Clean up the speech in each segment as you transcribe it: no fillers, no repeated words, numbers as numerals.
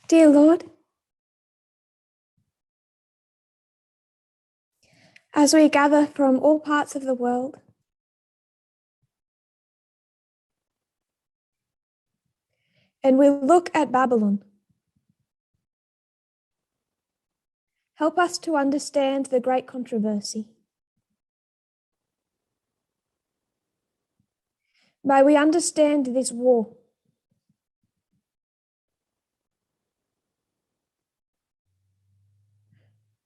Dear Lord, as we gather from all parts of the world, and we look at Babylon, help us to understand the great controversy. May we understand this war.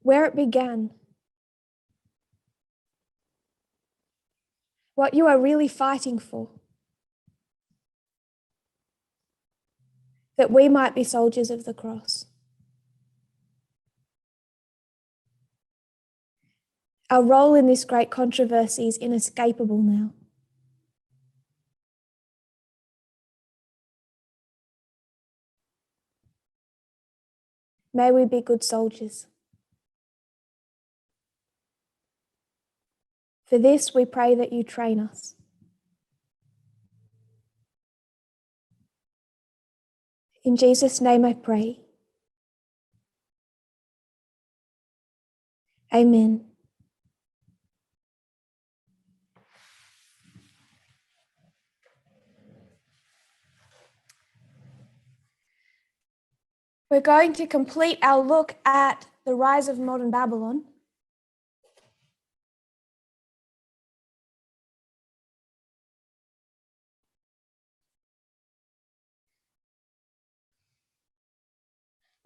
Where it began, what you are really fighting for, that we might be soldiers of the cross. Our role in this great controversy is inescapable now. May we be good soldiers. For this, we pray that you train us. In Jesus' name I pray. Amen. We're going to complete our look at the rise of modern Babylon.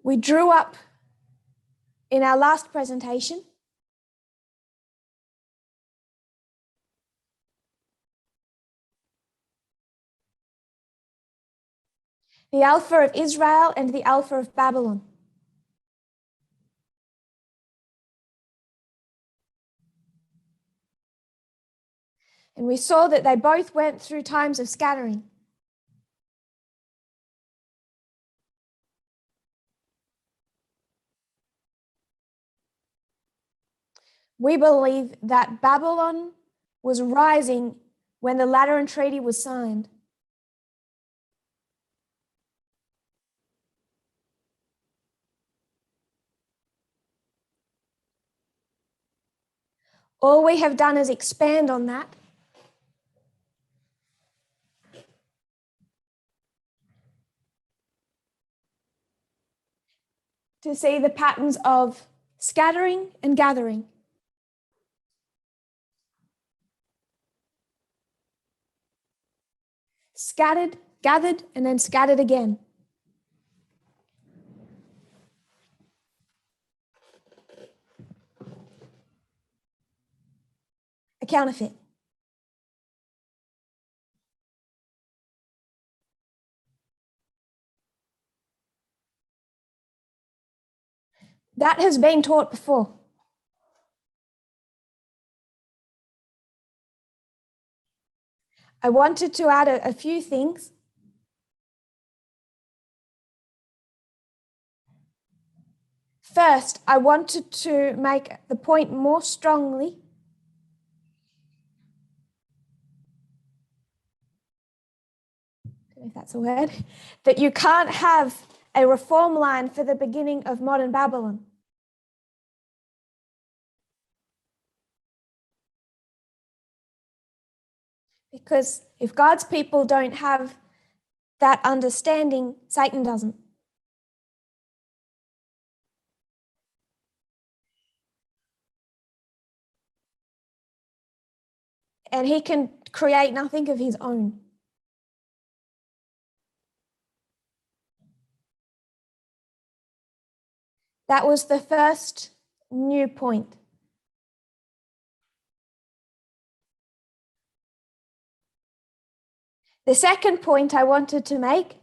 We drew up in our last presentation the Alpha of Israel and the Alpha of Babylon. And we saw that they both went through times of scattering. We believe that Babylon was rising when the Lateran Treaty was signed. All we have done is expand on that. To see the patterns of scattering and gathering. Scattered, gathered, and then scattered again. A counterfeit. That has been taught before. I wanted to add a few things. First, I wanted to make the point more strongly if that's a word, that you can't have a reform line for the beginning of modern Babylon. Because if God's people don't have that understanding, Satan doesn't. And he can create nothing of his own. That was the first new point. The second point I wanted to make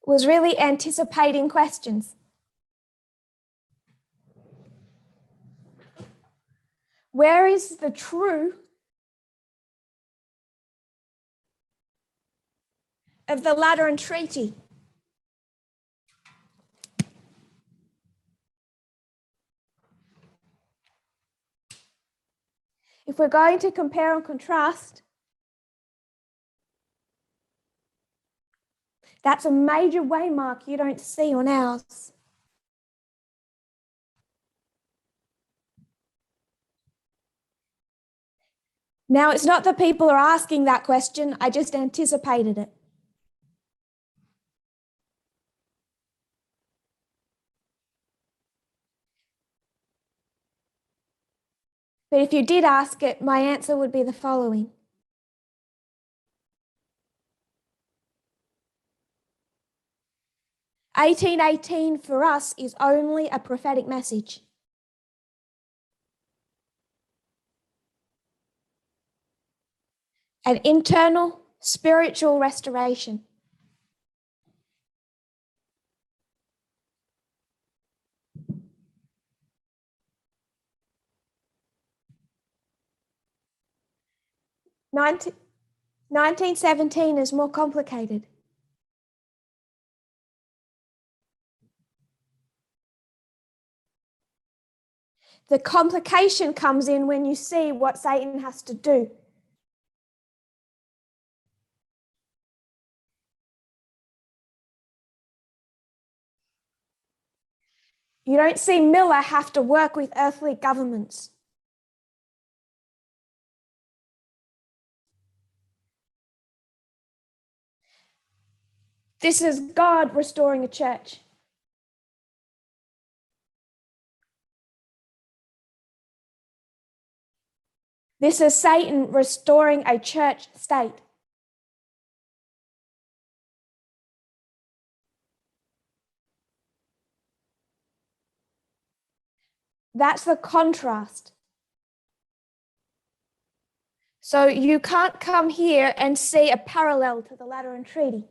was really anticipating questions. Where is the true of the Lateran Treaty? If we're going to compare and contrast, That's a major waymark you don't see on ours. Now, it's not that people are asking that question, I just anticipated it. But if you did ask it, my answer would be the following. "1818 for us is only a prophetic message. An internal spiritual restoration. Nineteen 1917 is more complicated. The complication comes in when you see what Satan has to do. You don't see Miller have to work with earthly governments. This is God restoring a church. This is Satan restoring a church state. That's the contrast. So you can't come here and see a parallel to the Lateran Treaty.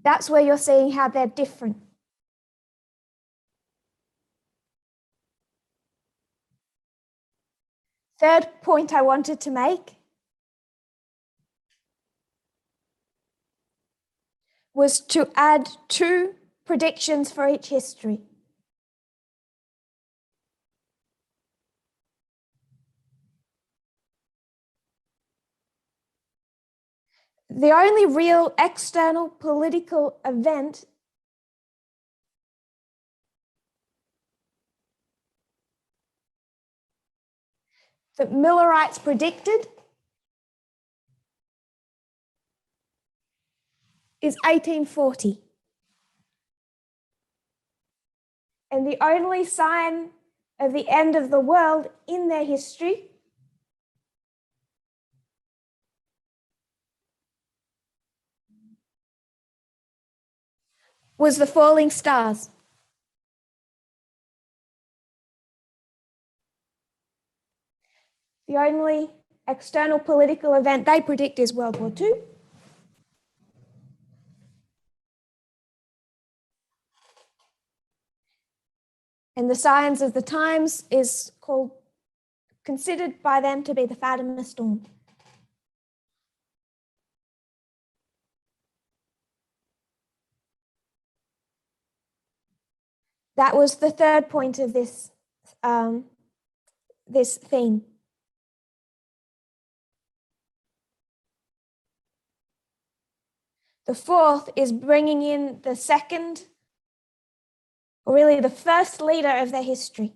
That's where you're seeing how they're different. Third point I wanted to make was to add 2 predictions for each history. The only real external political event that Millerites predicted is 1840. And the only sign of the end of the world in their history was the falling stars. The only external political event they predict is World War II. And the signs of the times is considered by them to be the Fatima storm. That was the third point of this theme. The fourth is bringing in the second, or really the first leader of their history.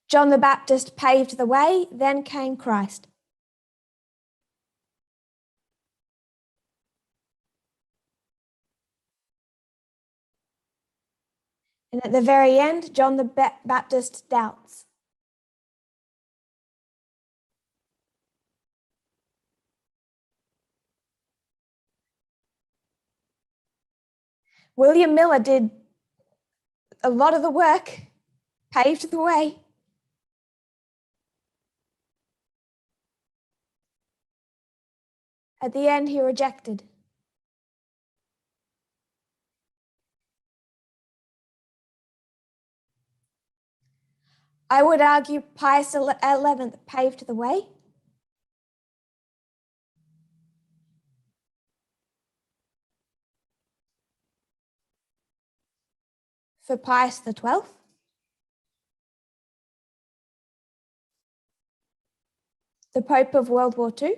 John the Baptist paved the way, then came Christ. And at the very end, John the Baptist doubts. William Miller did a lot of the work, paved the way. At the end, he rejected. I would argue Pius XI paved the way. for Pius XII. The Pope of World War II.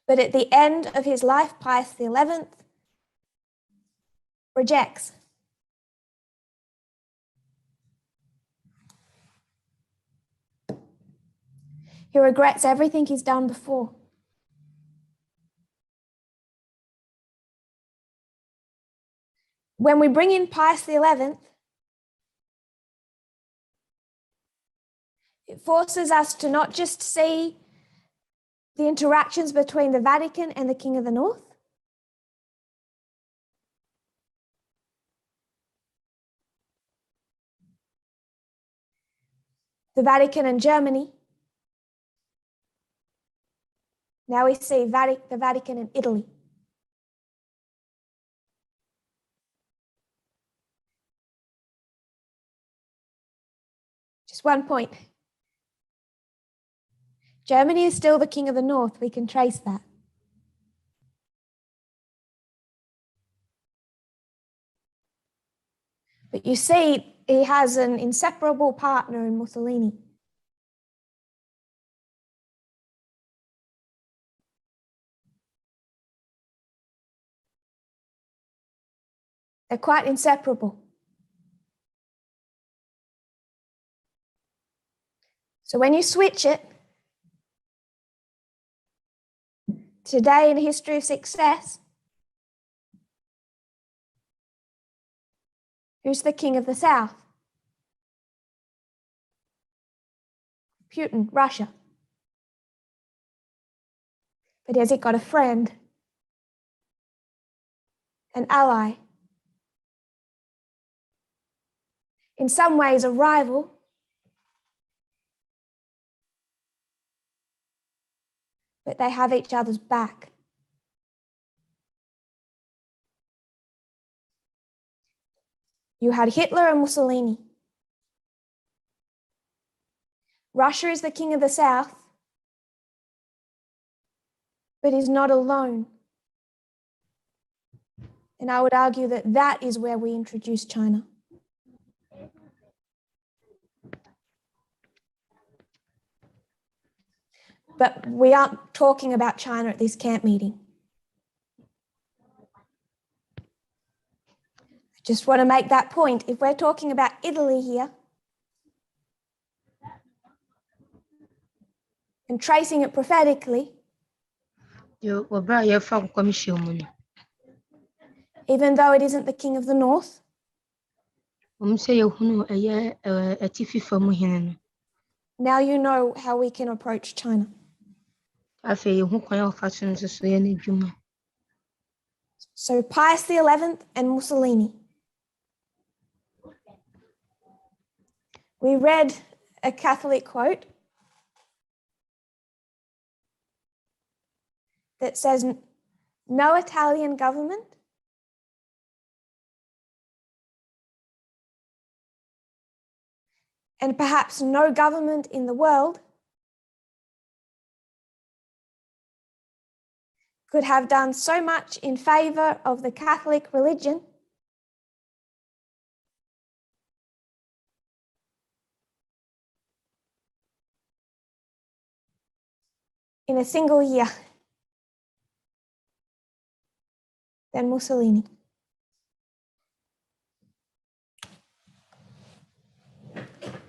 But at the end of his life, Pius XI rejects. He regrets everything he's done before. When we bring in Pius XI, it forces us to not just see the interactions between the Vatican and the King of the North, the Vatican and Germany. Now we see the Vatican and Italy. Just one point. Germany is still the King of the North. We can trace that. But you see, he has an inseparable partner in Mussolini. They're quite inseparable. So when you switch it, today in a history of success, who's the King of the South? Putin, Russia. But has it got a friend? An ally? In some ways, a rival? But they have each other's back. You had Hitler and Mussolini. Russia is the King of the South, but is not alone. And I would argue that that is where we introduce China. But we aren't talking about China at this camp meeting. I just want to make that point. If we're talking about Italy here, and tracing it prophetically, even though it isn't the King of the North, now you know how we can approach China. So Pius XI and Mussolini. We read a Catholic quote that says, no Italian government and perhaps no government in the world could have done so much in favor of the Catholic religion in a single year than Mussolini.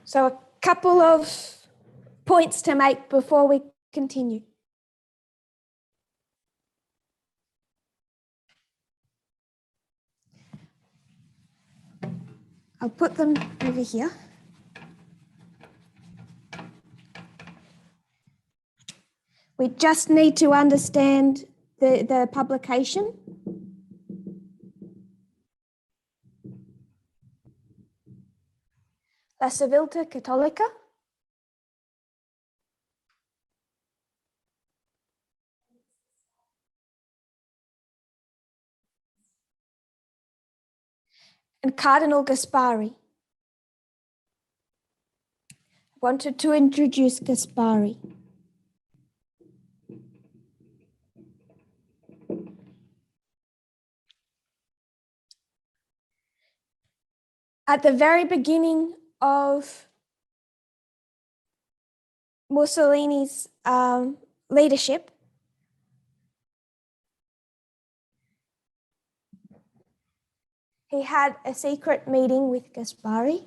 So a couple of points to make before we continue. I'll put them over here. We just need to understand the publication. La Civiltà Cattolica. And Cardinal Gaspari. I wanted to introduce Gaspari. At the very beginning of Mussolini's leadership, he had a secret meeting with Gaspari.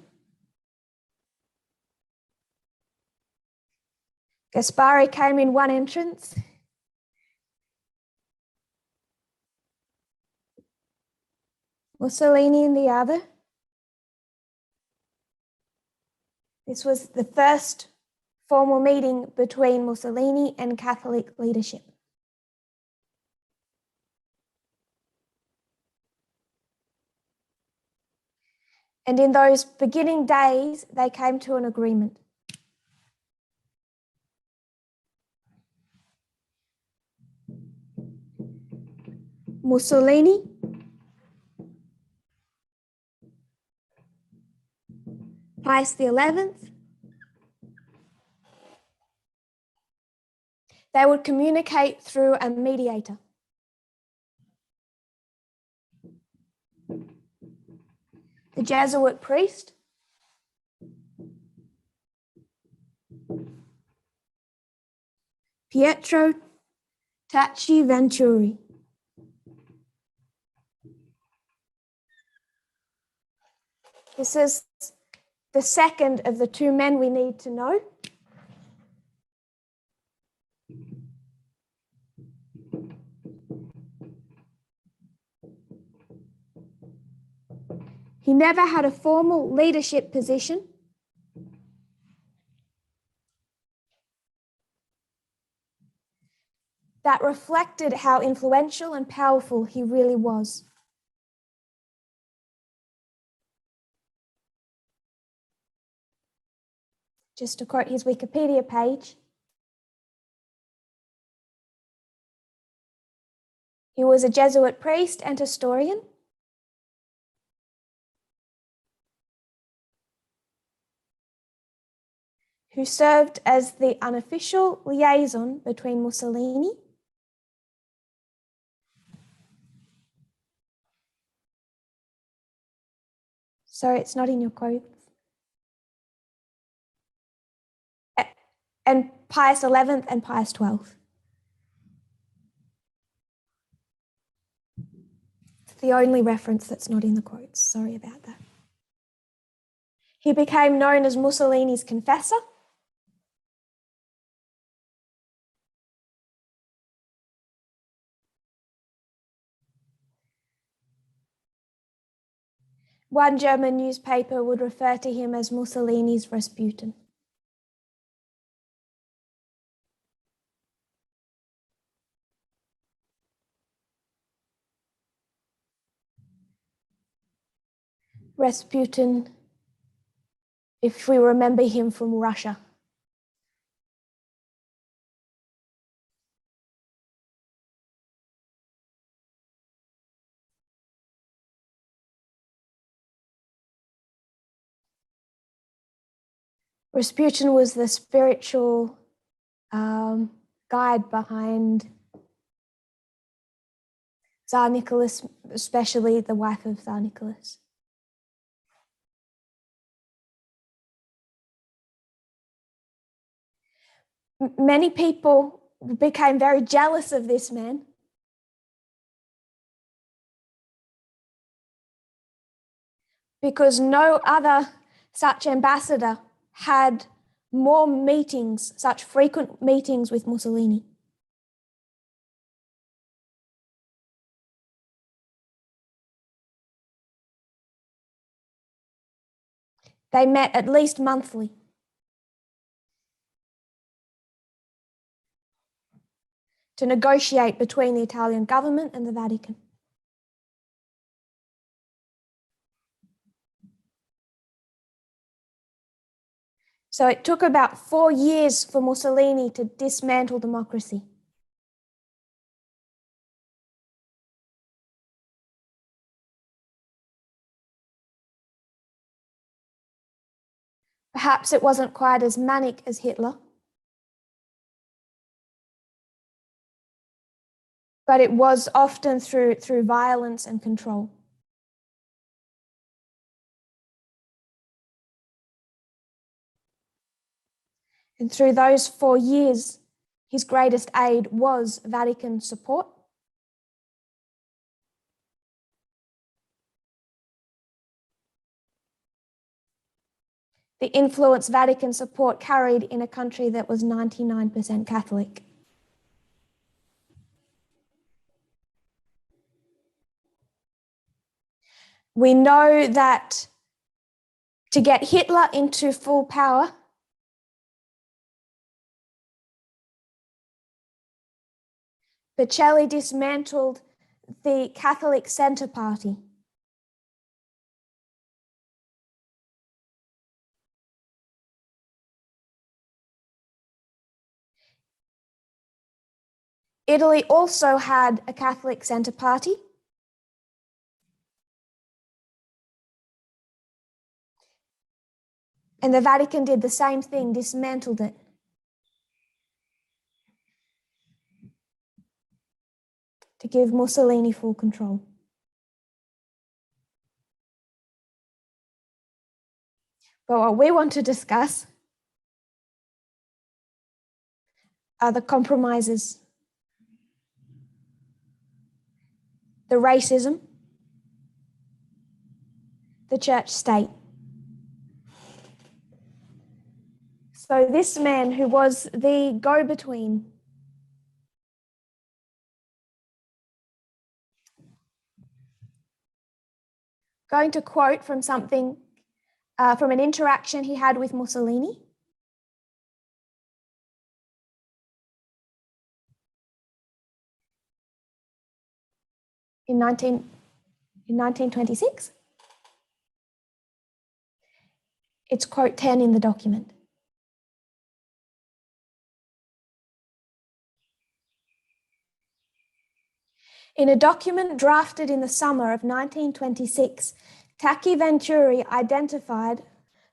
Gaspari came in one entrance. Mussolini in the other. This was the first formal meeting between Mussolini and Catholic leadership. And in those beginning days, they came to an agreement. Mussolini, Pius XI, they would communicate through a mediator. The Jesuit priest, Pietro Tacci Venturi. This is the second of the two men we need to know. He never had a formal leadership position. That reflected how influential and powerful he really was. Just to quote his Wikipedia page, he was a Jesuit priest and historian. Who served as the unofficial liaison between Mussolini sorry, it's not in your quotes, and Pius XI and Pius XII. It's the only reference that's not in the quotes. Sorry about that. He became known as Mussolini's confessor. One German newspaper would refer to him as Mussolini's Rasputin. Rasputin, if we remember him from Russia. Rasputin was the spiritual guide behind Tsar Nicholas, especially the wife of Tsar Nicholas. Many people became very jealous of this man. Because no other such ambassador had more meetings, such frequent meetings with Mussolini. They met at least monthly. To negotiate between the Italian government and the Vatican. So it took about 4 years for Mussolini to dismantle democracy. Perhaps it wasn't quite as manic as Hitler, but it was often through violence and control. And through those 4 years, his greatest aid was Vatican support. The influence Vatican support carried in a country that was 99% Catholic. We know that to get Hitler into full power, Pacelli dismantled the Catholic Centre Party. Italy also had a Catholic Centre Party. And the Vatican did the same thing, dismantled it. To give Mussolini full control. But what we want to discuss are the compromises, the racism, the church state. So this man who was the go-between, going to quote from something, from an interaction he had with Mussolini. In 1926. It's quote 10 in the document. In a document drafted in the summer of 1926, Taki Venturi identified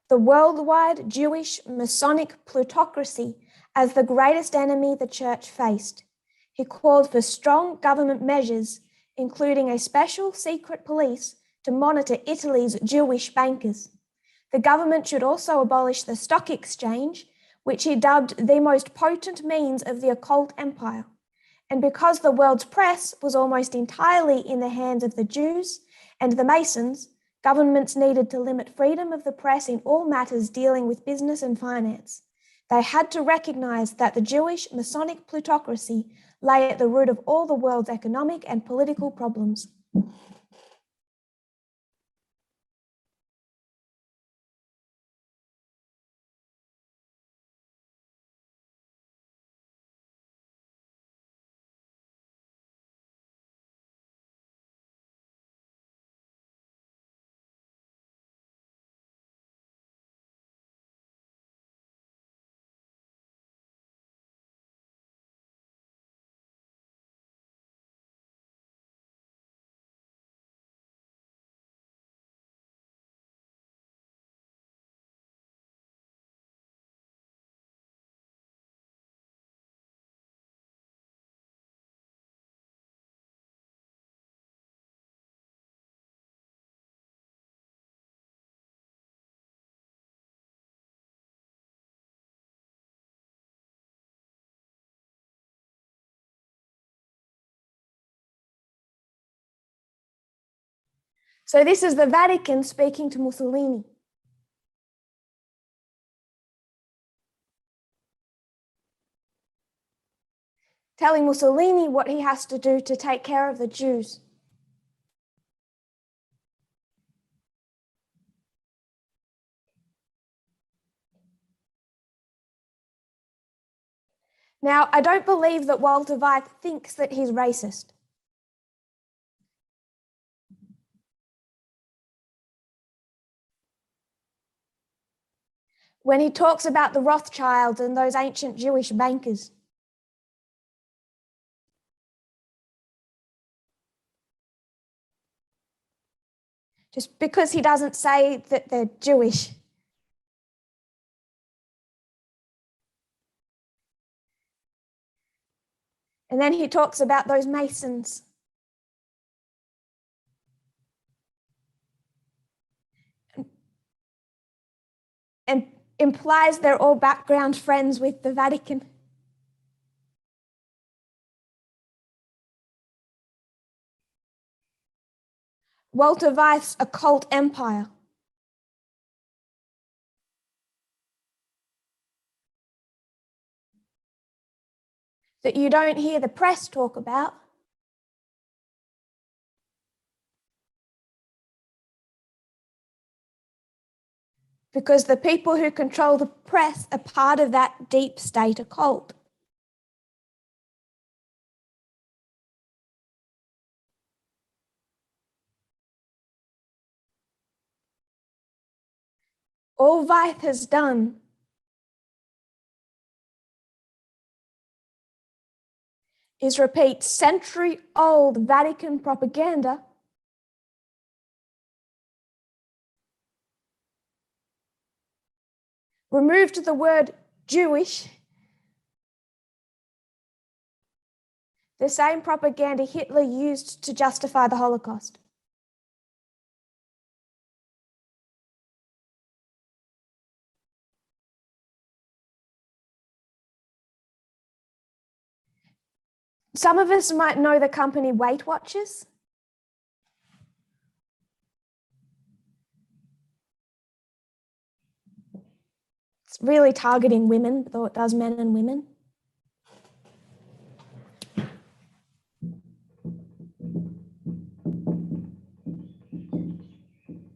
the worldwide Jewish Masonic plutocracy as the greatest enemy the church faced. He called for strong government measures, including a special secret police to monitor Italy's Jewish bankers. The government should also abolish the stock exchange, which he dubbed the most potent means of the occult empire. And because the world's press was almost entirely in the hands of the Jews and the Masons, governments needed to limit freedom of the press in all matters dealing with business and finance. They had to recognize that the Jewish Masonic plutocracy lay at the root of all the world's economic and political problems. So this is the Vatican speaking to Mussolini. Telling Mussolini what he has to do to take care of the Jews. Now, I don't believe that Walter Weick thinks that he's racist. When he talks about the Rothschilds and those ancient Jewish bankers. Just because he doesn't say that they're Jewish. And then he talks about those Masons. And implies they're all background friends with the Vatican. Walter Weiss' occult empire. That you don't hear the press talk about. Because the people who control the press are part of that deep state occult. All Weiss has done is repeat century-old Vatican propaganda removed the word Jewish, the same propaganda Hitler used to justify the Holocaust. Some of us might know the company Weight Watchers. It's really targeting women, though it does men and women.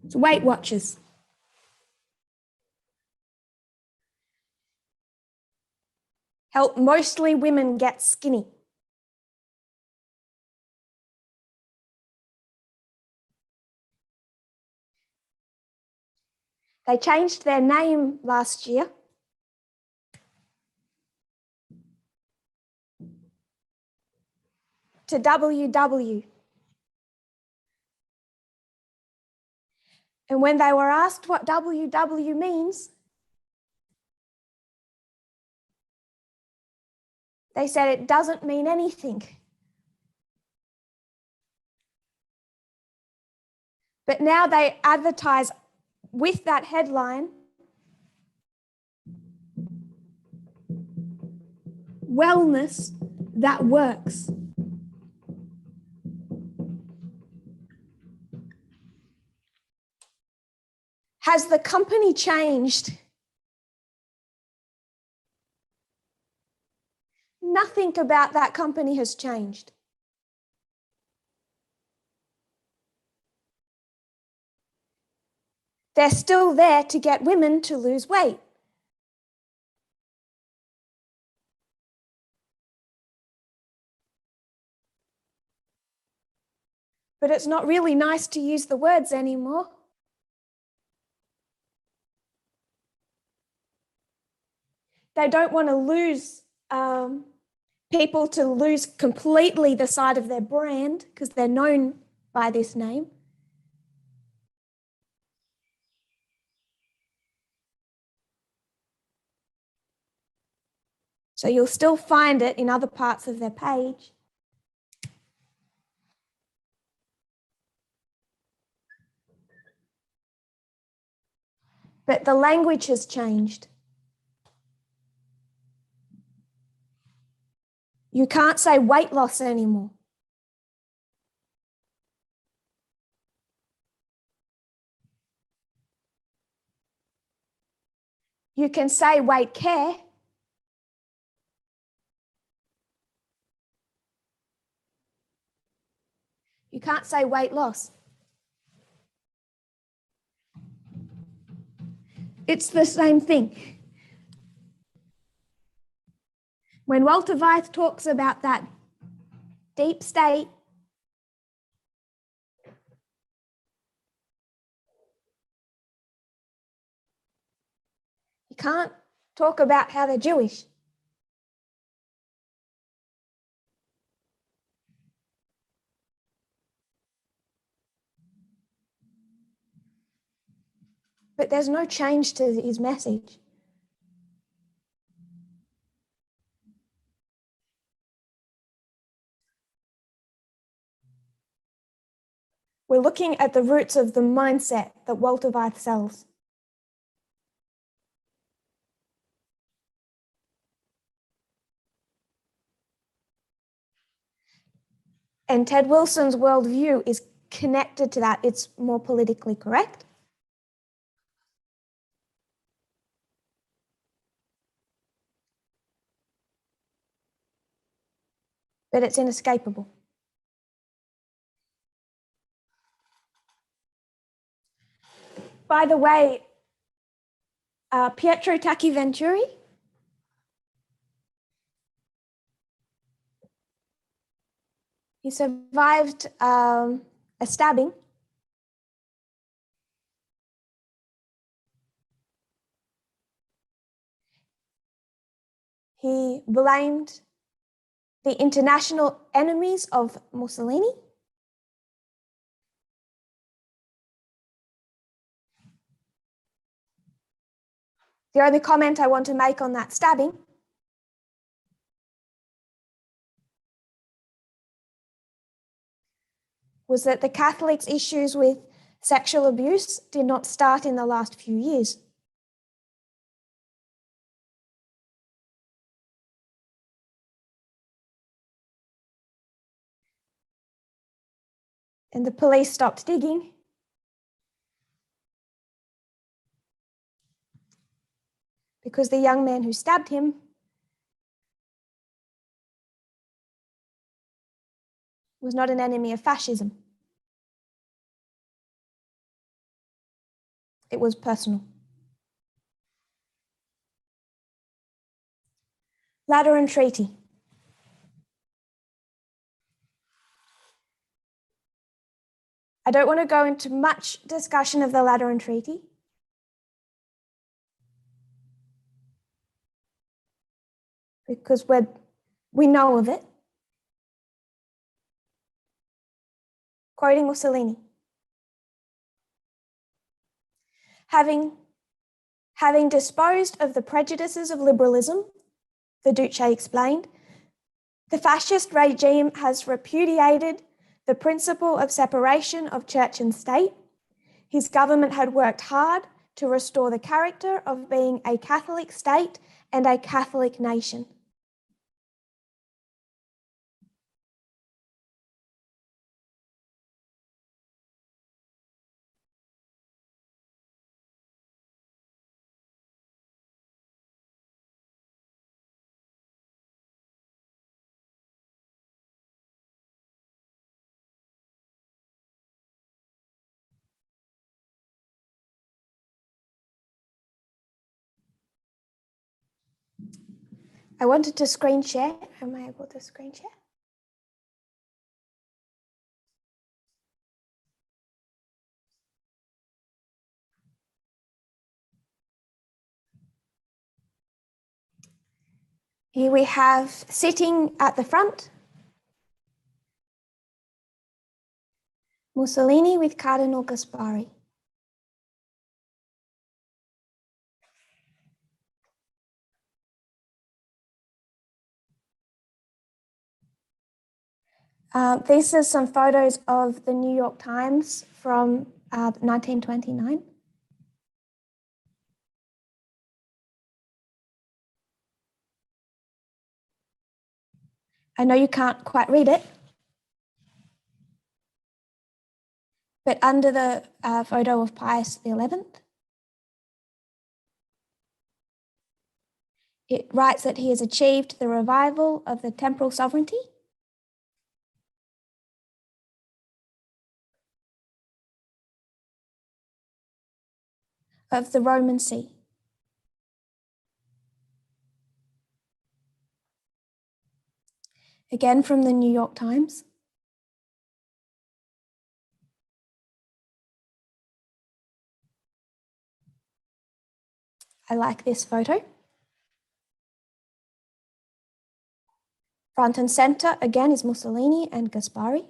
It's Weight Watchers. Help mostly women get skinny. They changed their name last year to WW. And when they were asked what WW means, they said it doesn't mean anything. But now they advertise with that headline, wellness that works. Has the company changed? Nothing about that company has changed. They're still there to get women to lose weight. But it's not really nice to use the words anymore. They don't want to lose people to lose completely the sight of their brand because they're known by this name. So you'll still find it in other parts of their page. But the language has changed. You can't say weight loss anymore. You can say weight care. You can't say weight loss. It's the same thing. When Walter Weiss talks about that deep state, you can't talk about how they're Jewish. But there's no change to his message. We're looking at the roots of the mindset that Walter Weiss sells. And Ted Wilson's worldview is connected to that. It's more politically correct. But it's inescapable. By the way, Pietro Tacchi Venturi, he survived a stabbing. He blamed the international enemies of Mussolini. The only comment I want to make on that stabbing was that the Catholics' issues with sexual abuse did not start in the last few years. And the police stopped digging because the young man who stabbed him was not an enemy of fascism. It was personal. Lateran Treaty. I don't want to go into much discussion of the Lateran Treaty. Because we know of it. Quoting Mussolini. Having disposed of the prejudices of liberalism, the Duce explained, the fascist regime has repudiated the principle of separation of church and state. His government had worked hard to restore the character of being a Catholic state and a Catholic nation. I wanted to screen share. Am I able to screen share? Here we have, sitting at the front, Mussolini with Cardinal Gaspari. These are some photos of the New York Times from 1929. I know you can't quite read it, but under the photo of Pius XI, it writes that he has achieved the revival of the temporal sovereignty of the Roman See. Again from the New York Times. I like this photo. Front and center again is Mussolini and Gaspari.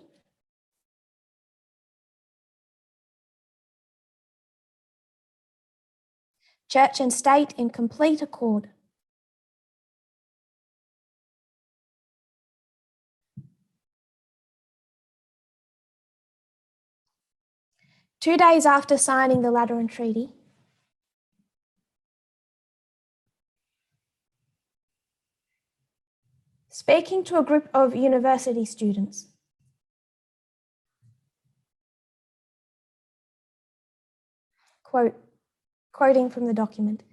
Church and state in complete accord. Two days after signing the Lateran Treaty, speaking to a group of university students, quoting from the document.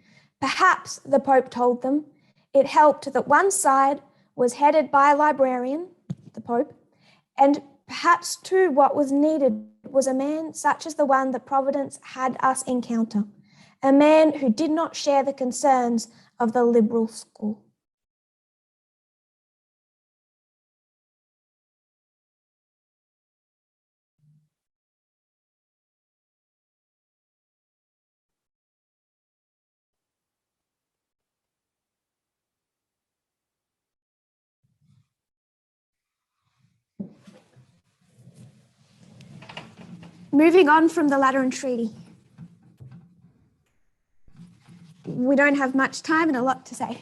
Perhaps, the Pope told them, it helped that one side was headed by a librarian, the Pope, and perhaps too what was needed was a man such as the one that Providence had us encounter, a man who did not share the concerns of the liberal school. Moving on from the Lateran Treaty. We don't have much time and a lot to say.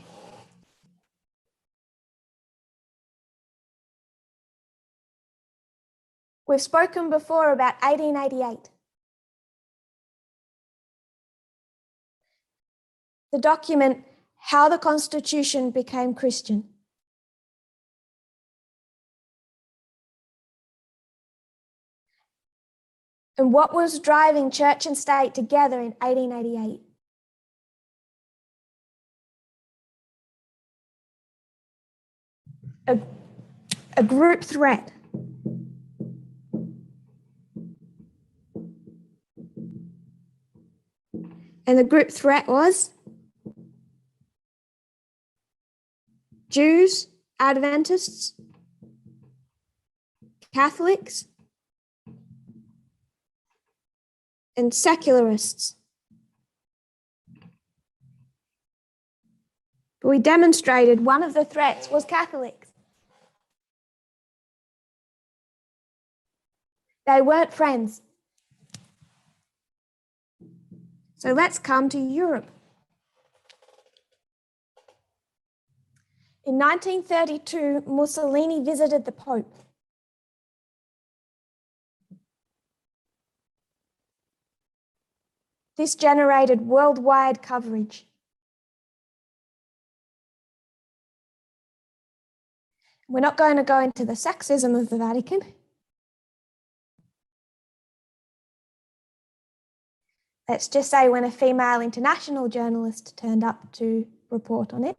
We've spoken before about 1888. The document, How the Constitution Became Christian. And what was driving church and state together in 1888? A group threat. And the group threat was Jews, Adventists, Catholics, and secularists. But we demonstrated one of the threats was Catholics. They weren't friends. So let's come to Europe. In 1932, Mussolini visited the Pope. This generated worldwide coverage. We're not going to go into the sexism of the Vatican. Let's just say when a female international journalist turned up to report on it.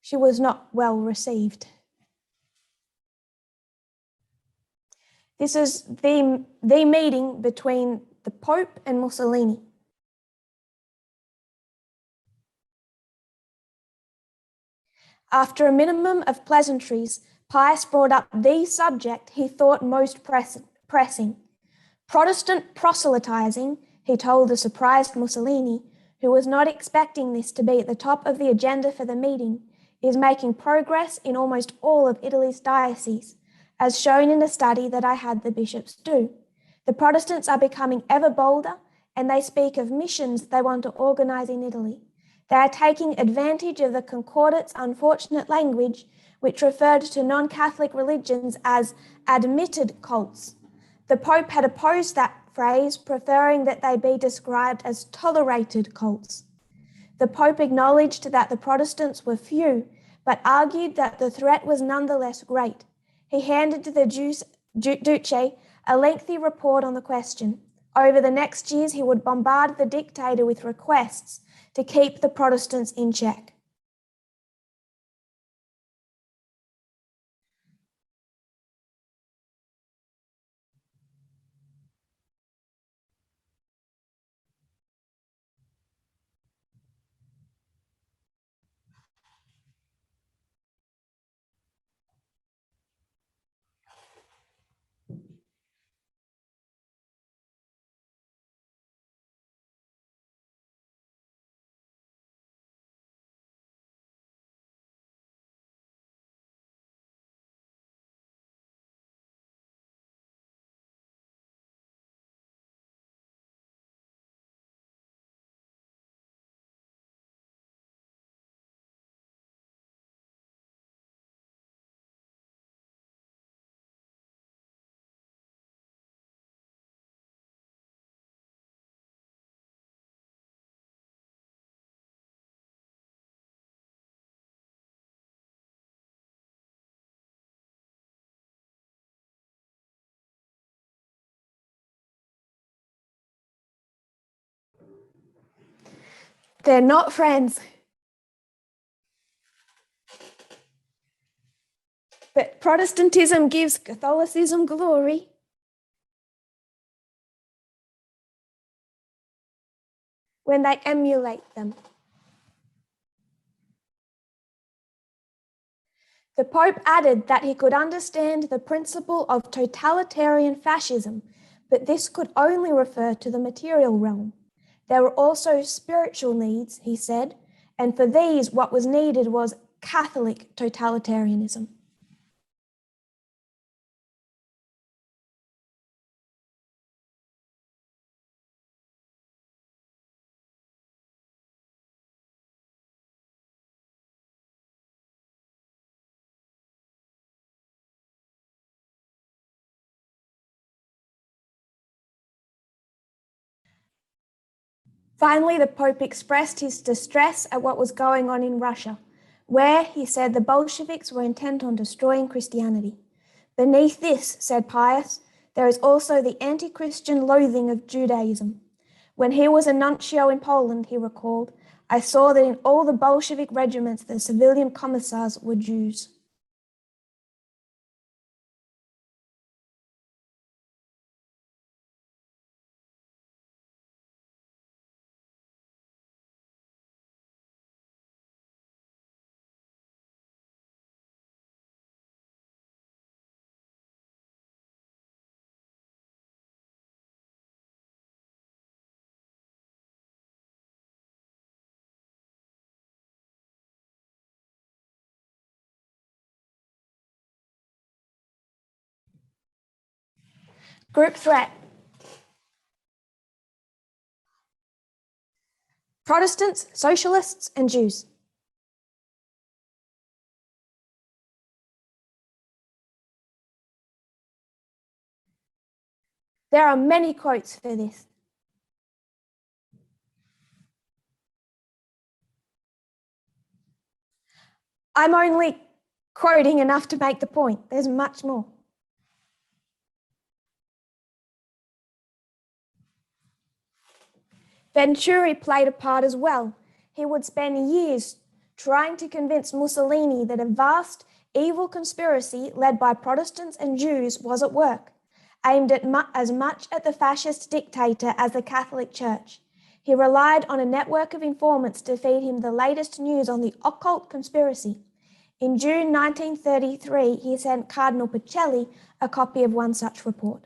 She was not well received. This is the meeting between the Pope and Mussolini. After a minimum of pleasantries, Pius brought up the subject he thought most pressing. Protestant proselytizing, he told the surprised Mussolini, who was not expecting this to be at the top of the agenda for the meeting, is making progress in almost all of Italy's dioceses, as shown in a study that I had the bishops do. The Protestants are becoming ever bolder, and they speak of missions they want to organize in Italy. They are taking advantage of the Concordat's unfortunate language, which referred to non-Catholic religions as admitted cults. The Pope had opposed that phrase, preferring that they be described as tolerated cults. The Pope acknowledged that the Protestants were few, but argued that the threat was nonetheless great. He handed to the Duce a lengthy report on the question. Over the next years, he would bombard the dictator with requests to keep the Protestants in check. They're not friends. But Protestantism gives Catholicism glory. When they emulate them. The Pope added that he could understand the principle of totalitarian fascism, but this could only refer to the material realm. There were also spiritual needs, he said, and for these what was needed was Catholic totalitarianism. Finally, the Pope expressed his distress at what was going on in Russia, where, he said, the Bolsheviks were intent on destroying Christianity. Beneath this, said Pius, there is also the anti-Christian loathing of Judaism. When he was a nuncio in Poland, he recalled, I saw that in all the Bolshevik regiments, the civilian commissars were Jews. Group threat. Protestants, socialists, and Jews. There are many quotes for this. I'm only quoting enough to make the point. There's much more. Venturi played a part as well. He would spend years trying to convince Mussolini that a vast, evil conspiracy led by Protestants and Jews was at work, aimed at as much at the fascist dictator as the Catholic Church. He relied on a network of informants to feed him the latest news on the occult conspiracy. In June 1933, he sent Cardinal Pacelli a copy of one such report.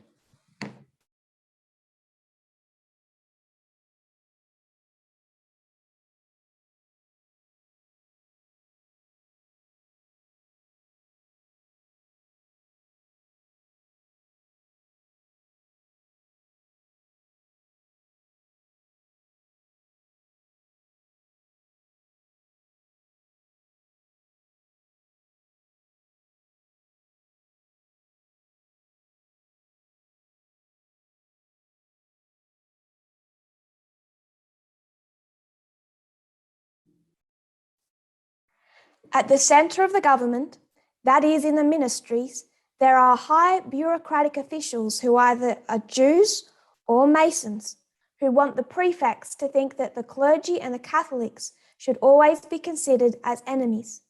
At the center of the government, that is in the ministries, there are high bureaucratic officials who either are Jews or Masons, who want the prefects to think that the clergy and the Catholics should always be considered as enemies.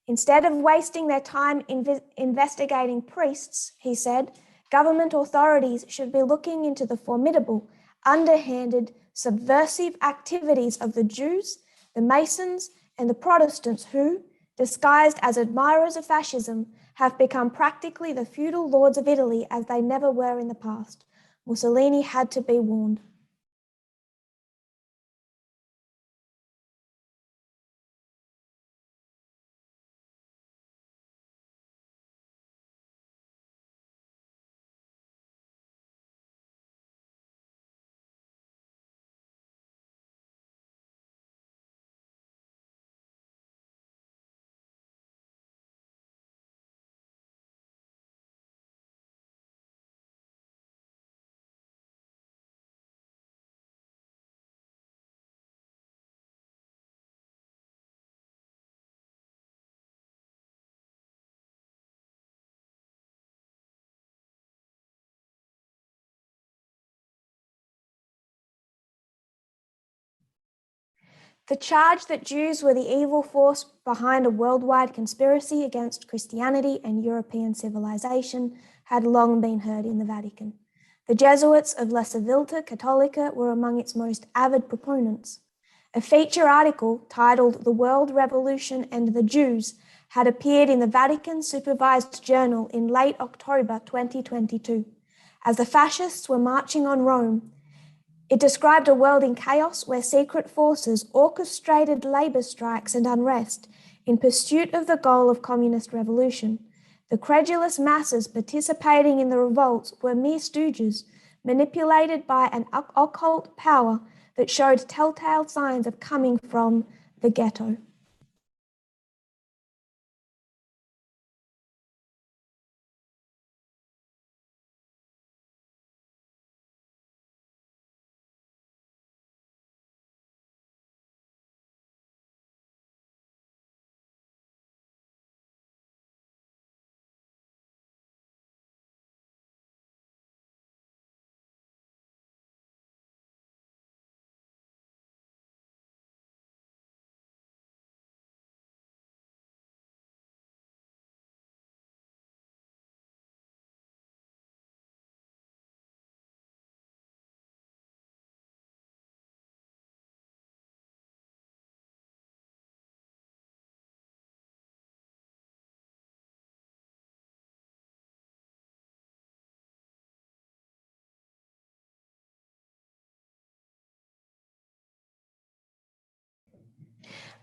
Instead of wasting their time investigating priests, he said, government authorities should be looking into the formidable, underhanded, subversive activities of the Jews, the Masons, and the Protestants who, disguised as admirers of fascism, have become practically the feudal lords of Italy as they never were in the past. Mussolini had to be warned. The charge that Jews were the evil force behind a worldwide conspiracy against Christianity and European civilization had long been heard in the Vatican. The Jesuits of La Civiltà Cattolica were among its most avid proponents. A feature article titled The World Revolution and the Jews had appeared in the Vatican Supervised Journal in late October 2022. As the fascists were marching on Rome, it described a world in chaos where secret forces orchestrated labor strikes and unrest in pursuit of the goal of communist revolution. The credulous masses participating in the revolts were mere stooges, manipulated by an occult power that showed telltale signs of coming from the ghetto.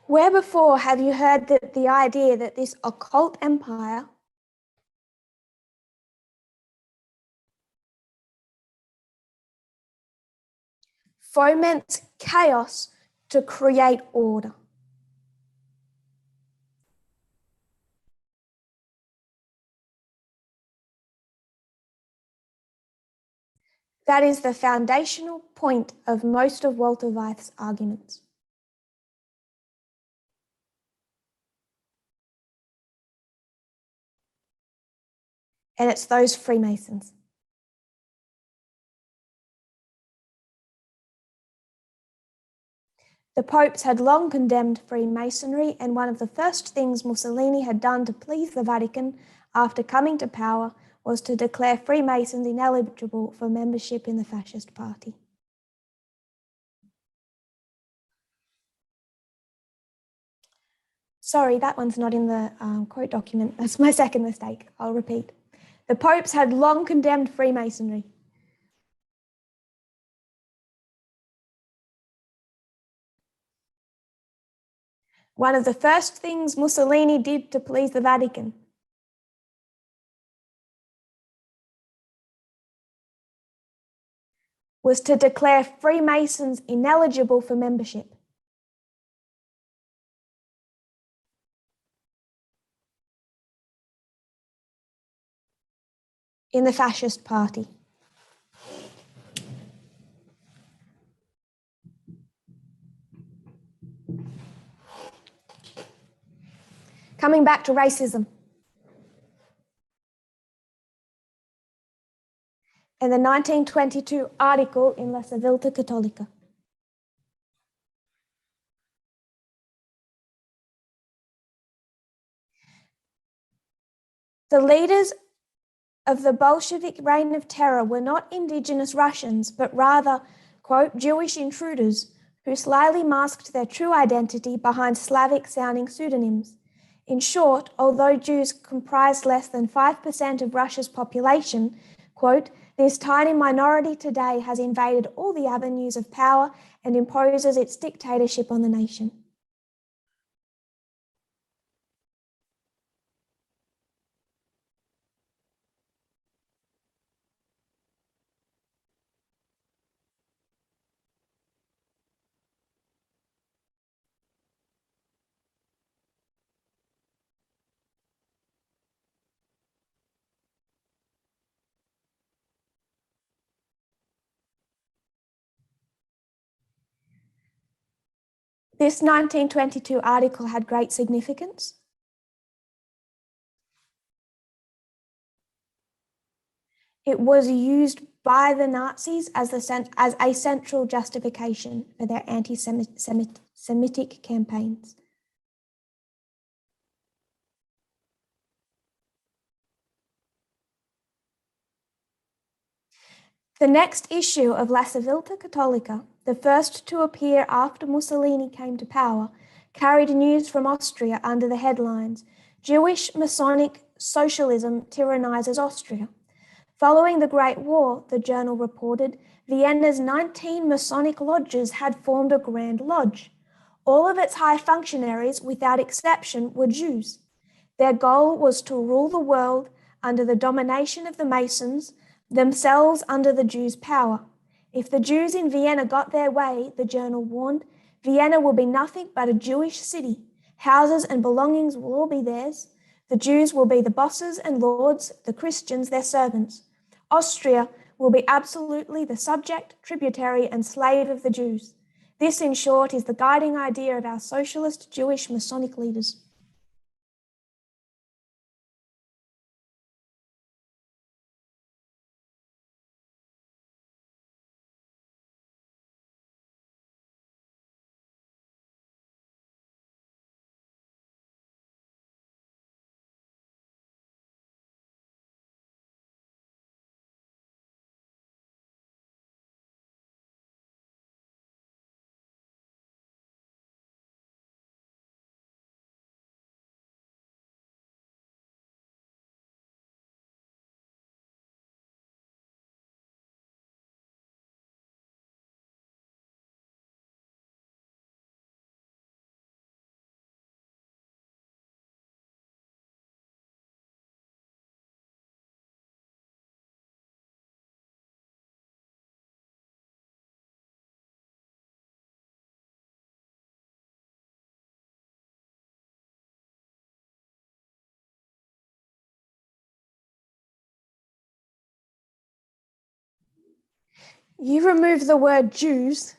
Where before have you heard that the idea that this occult empire foments chaos to create order? That is the foundational point of most of Walter Weitz's arguments. And it's those Freemasons. The popes had long condemned Freemasonry, and one of the first things Mussolini had done to please the Vatican after coming to power was to declare Freemasons ineligible for membership in the fascist party. Sorry, that one's not in the quote document. That's my second mistake. I'll repeat. The popes had long condemned Freemasonry. One of the first things Mussolini did to please the Vatican was to declare Freemasons ineligible for membership. In the fascist party. Coming back to racism. And the 1922 article in La Civiltà Cattolica. The leaders of the Bolshevik reign of terror were not indigenous Russians, but rather, quote, Jewish intruders who slyly masked their true identity behind Slavic-sounding pseudonyms. In short, although Jews comprised less than 5% of Russia's population, quote, this tiny minority today has invaded all the avenues of power and imposes its dictatorship on the nation. This 1922 article had great significance. It was used by the Nazis as a central justification for their anti-Semitism. Semitic campaigns. The next issue of La Civiltà Cattolica, the first to appear after Mussolini came to power, carried news from Austria under the headlines, "Jewish Masonic Socialism Tyrannizes Austria." Following the Great War, the journal reported, Vienna's 19 Masonic lodges had formed a Grand Lodge. All of its high functionaries, without exception, were Jews. Their goal was to rule the world under the domination of the Masons, themselves under the Jews' power. If the Jews in Vienna got their way, the journal warned, Vienna will be nothing but a Jewish city. Houses and belongings will all be theirs. The Jews will be the bosses and lords, the Christians their servants. Austria will be absolutely the subject, tributary, and slave of the Jews. This, in short, is the guiding idea of our socialist Jewish Masonic leaders. You remove the word Jews,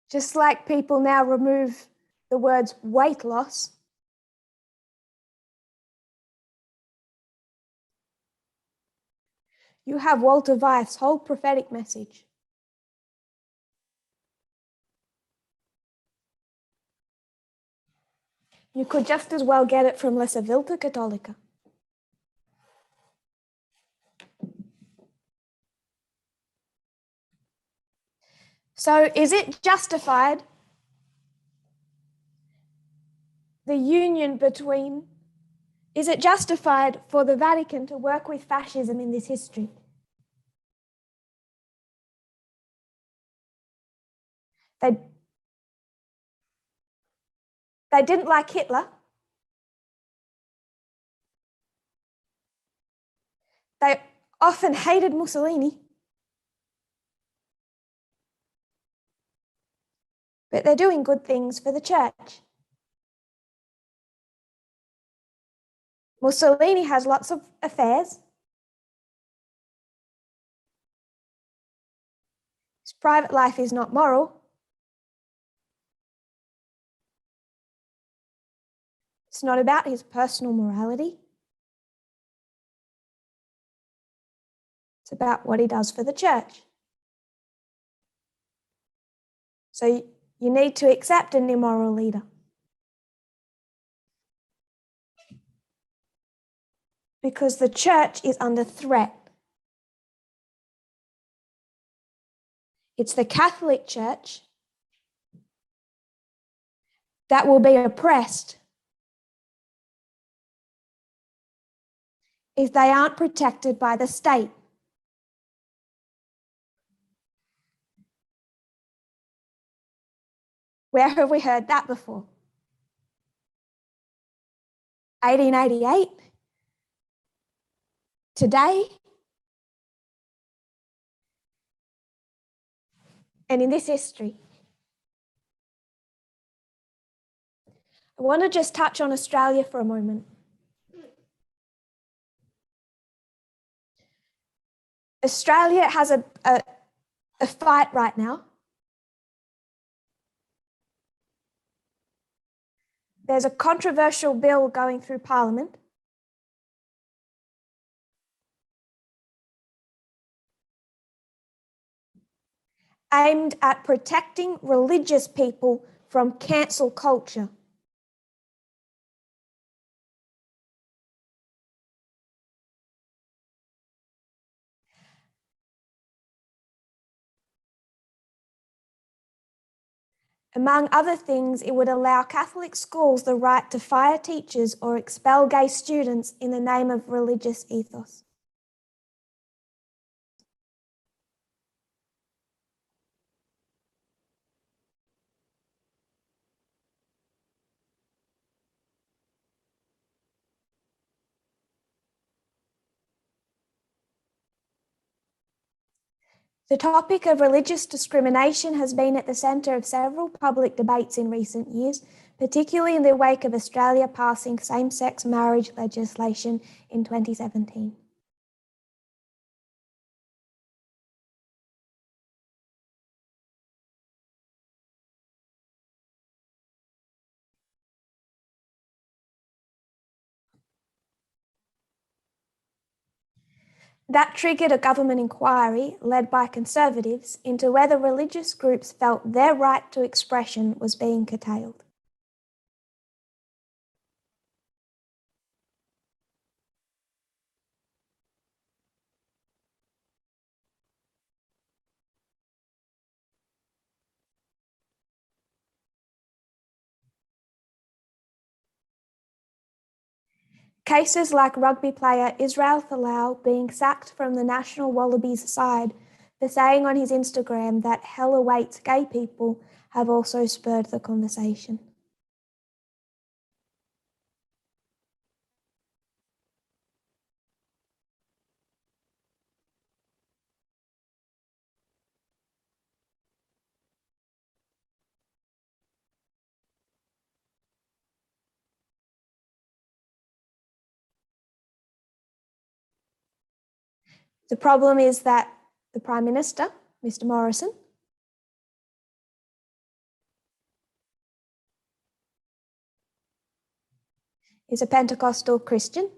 just like people now remove the words weight loss. You have Walter Weiss' whole prophetic message. You could just as well get it from La Civiltà Cattolica. So is it justified, the union between, is it justified for the Vatican to work with fascism in this history? They didn't like Hitler. They often hated Mussolini. But they're doing good things for the church. Mussolini has lots of affairs. His private life is not moral. It's not about his personal morality. It's about what he does for the church. So you need to accept an immoral leader. Because the church is under threat. It's the Catholic Church that will be oppressed if they aren't protected by the state. Where have we heard that before? 1888? Today? And in this history? I want to just touch on Australia for a moment. Australia has a fight right now. There's a controversial bill going through Parliament. aimed at protecting religious people from cancel culture. Among other things, it would allow Catholic schools the right to fire teachers or expel gay students in the name of religious ethos. The topic of religious discrimination has been at the centre of several public debates in recent years, particularly in the wake of Australia passing same-sex marriage legislation in 2017. That triggered a government inquiry led by Conservatives into whether religious groups felt their right to expression was being curtailed. Cases like rugby player Israel Folau being sacked from the National Wallabies side for saying on his Instagram that hell awaits gay people have also spurred the conversation. The problem is that the Prime Minister, Mr. Morrison, is a Pentecostal Christian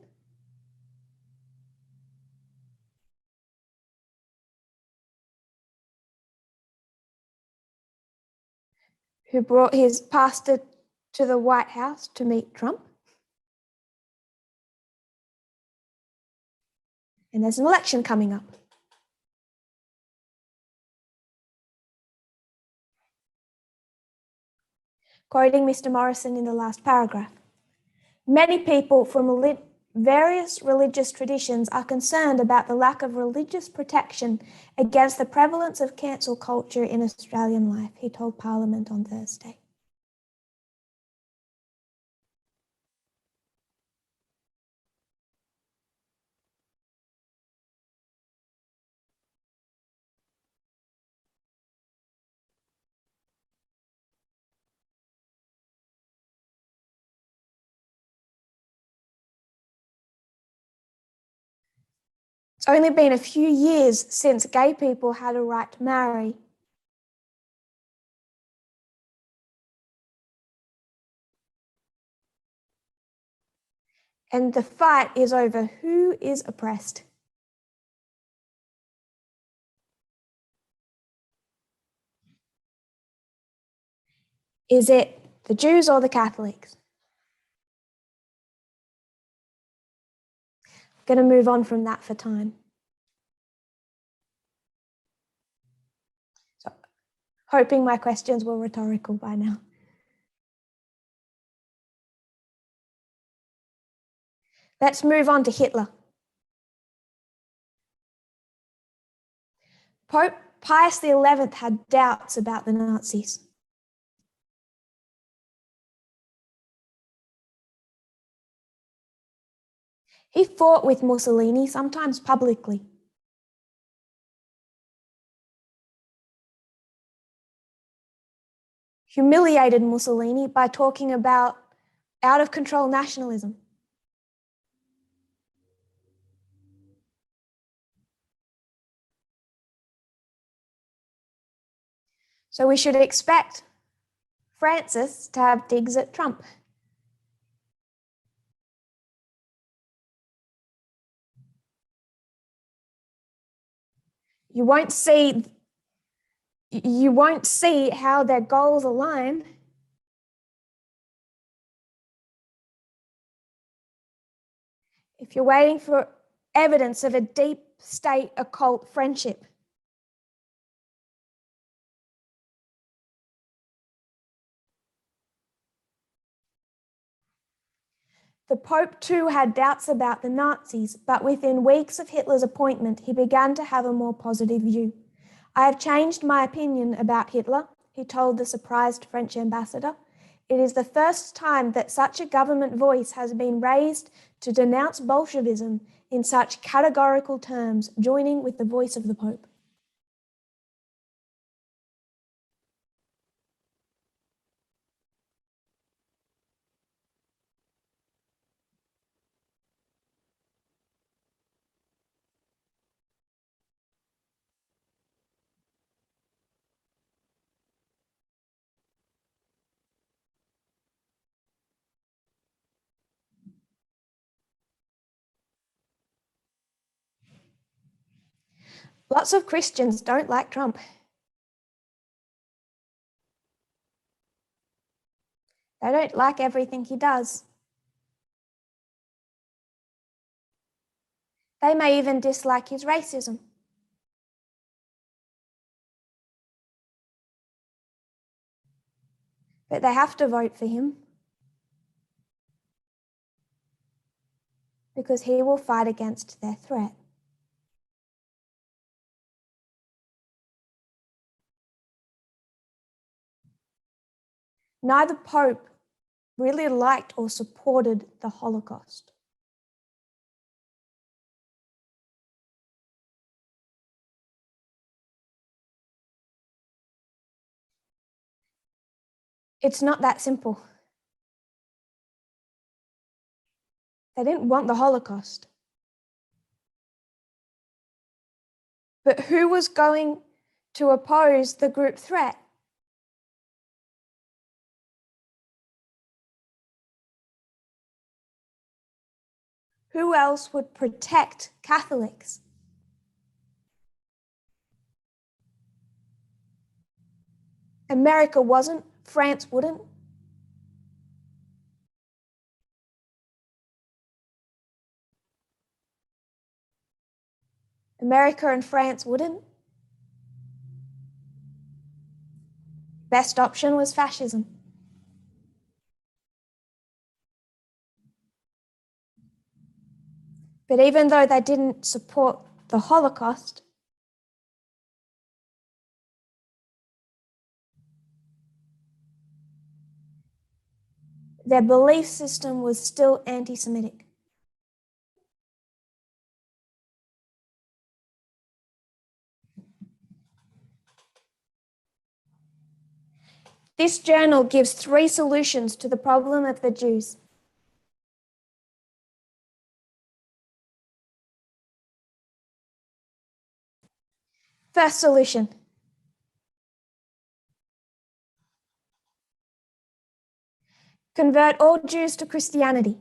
who brought his pastor to the White House to meet Trump. And there's an election coming up. Quoting Mr. Morrison in the last paragraph, many people from various religious traditions are concerned about the lack of religious protection against the prevalence of cancel culture in Australian life, he told Parliament on Thursday. It's only been a few years since gay people had a right to marry. And the fight is over who is oppressed. Is it the Jews or the Catholics? I'm going to move on from that for time. So, hoping my questions were rhetorical by now. Let's move on to Hitler. Pope Pius XI had doubts about the Nazis. He fought with Mussolini, sometimes publicly. Humiliated Mussolini by talking about out-of-control nationalism. So we should expect Francis to have digs at Trump. You won't see You won't see how their goals align. If you're waiting for evidence of a deep state occult friendship. The Pope too had doubts about the Nazis, but within weeks of Hitler's appointment, he began to have a more positive view. I have changed my opinion about Hitler, he told the surprised French ambassador. It is the first time that such a government voice has been raised to denounce Bolshevism in such categorical terms, joining with the voice of the Pope. Lots of Christians don't like Trump. They don't like everything he does. They may even dislike his racism. But they have to vote for him because he will fight against their threat. Neither Pope really liked or supported the Holocaust. It's not that simple. They didn't want the Holocaust. But who was going to oppose the group threat? Who else would protect Catholics? America wasn't, France wouldn't. America and France wouldn't. Best option was fascism. But even though they didn't support the Holocaust, their belief system was still anti-Semitic. This journal gives 3 solutions to the problem of the Jews. First solution. Convert all Jews to Christianity.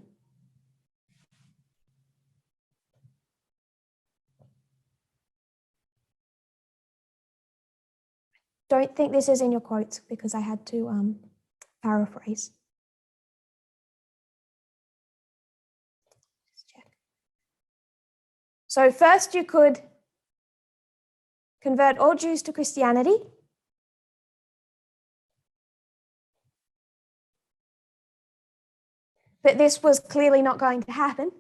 Don't think this is in your quotes because I had to paraphrase. Let's check. So first you could convert all Jews to Christianity. But this was clearly not going to happen.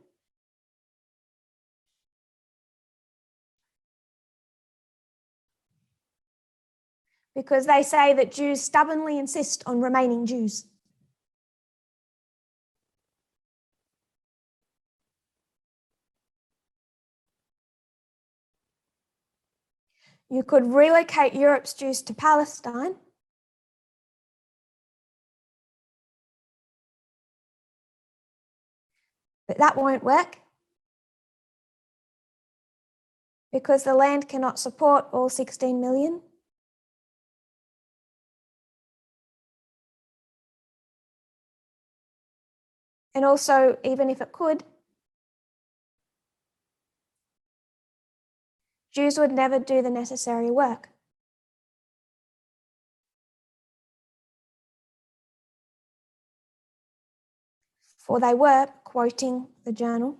Because they say that Jews stubbornly insist on remaining Jews. You could relocate Europe's Jews to Palestine. But that won't work because the land cannot support all 16 million. And also, even if it could, Jews would never do the necessary work. for they were, quoting the journal,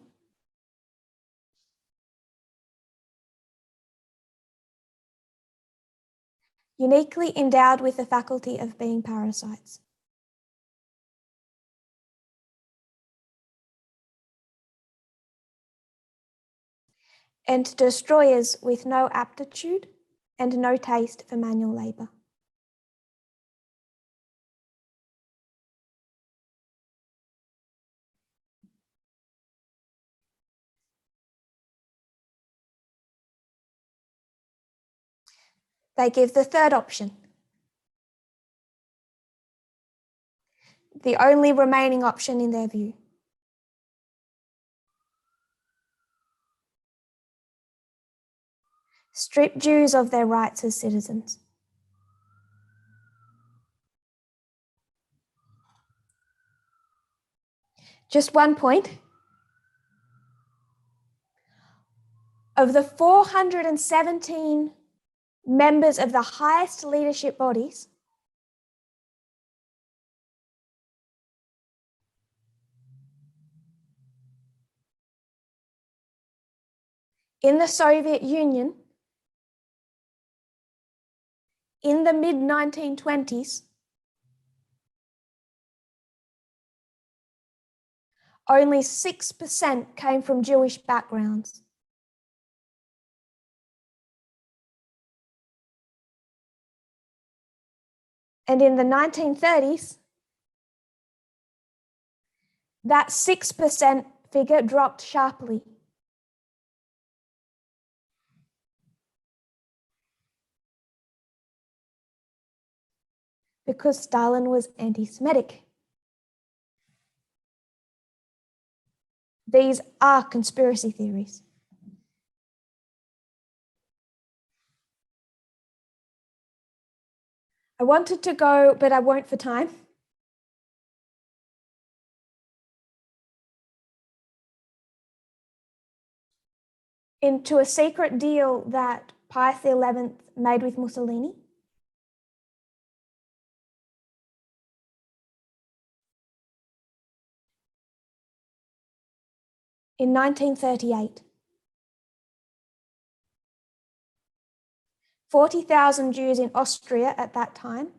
uniquely endowed with the faculty of being parasites. And destroyers with no aptitude and no taste for manual labour. They give the third option, the only remaining option in their view. Strip Jews of their rights as citizens. Just one point. Of the 417 members of the highest leadership bodies, in the Soviet Union, in the mid-1920s, only 6% came from Jewish backgrounds. And in the 1930s, that 6% figure dropped sharply. Because Stalin was anti-Semitic. These are conspiracy theories. I wanted to go, but I won't for time. Into a secret deal that Pius XI made with Mussolini. In 1938. 40,000 Jews in Austria at that time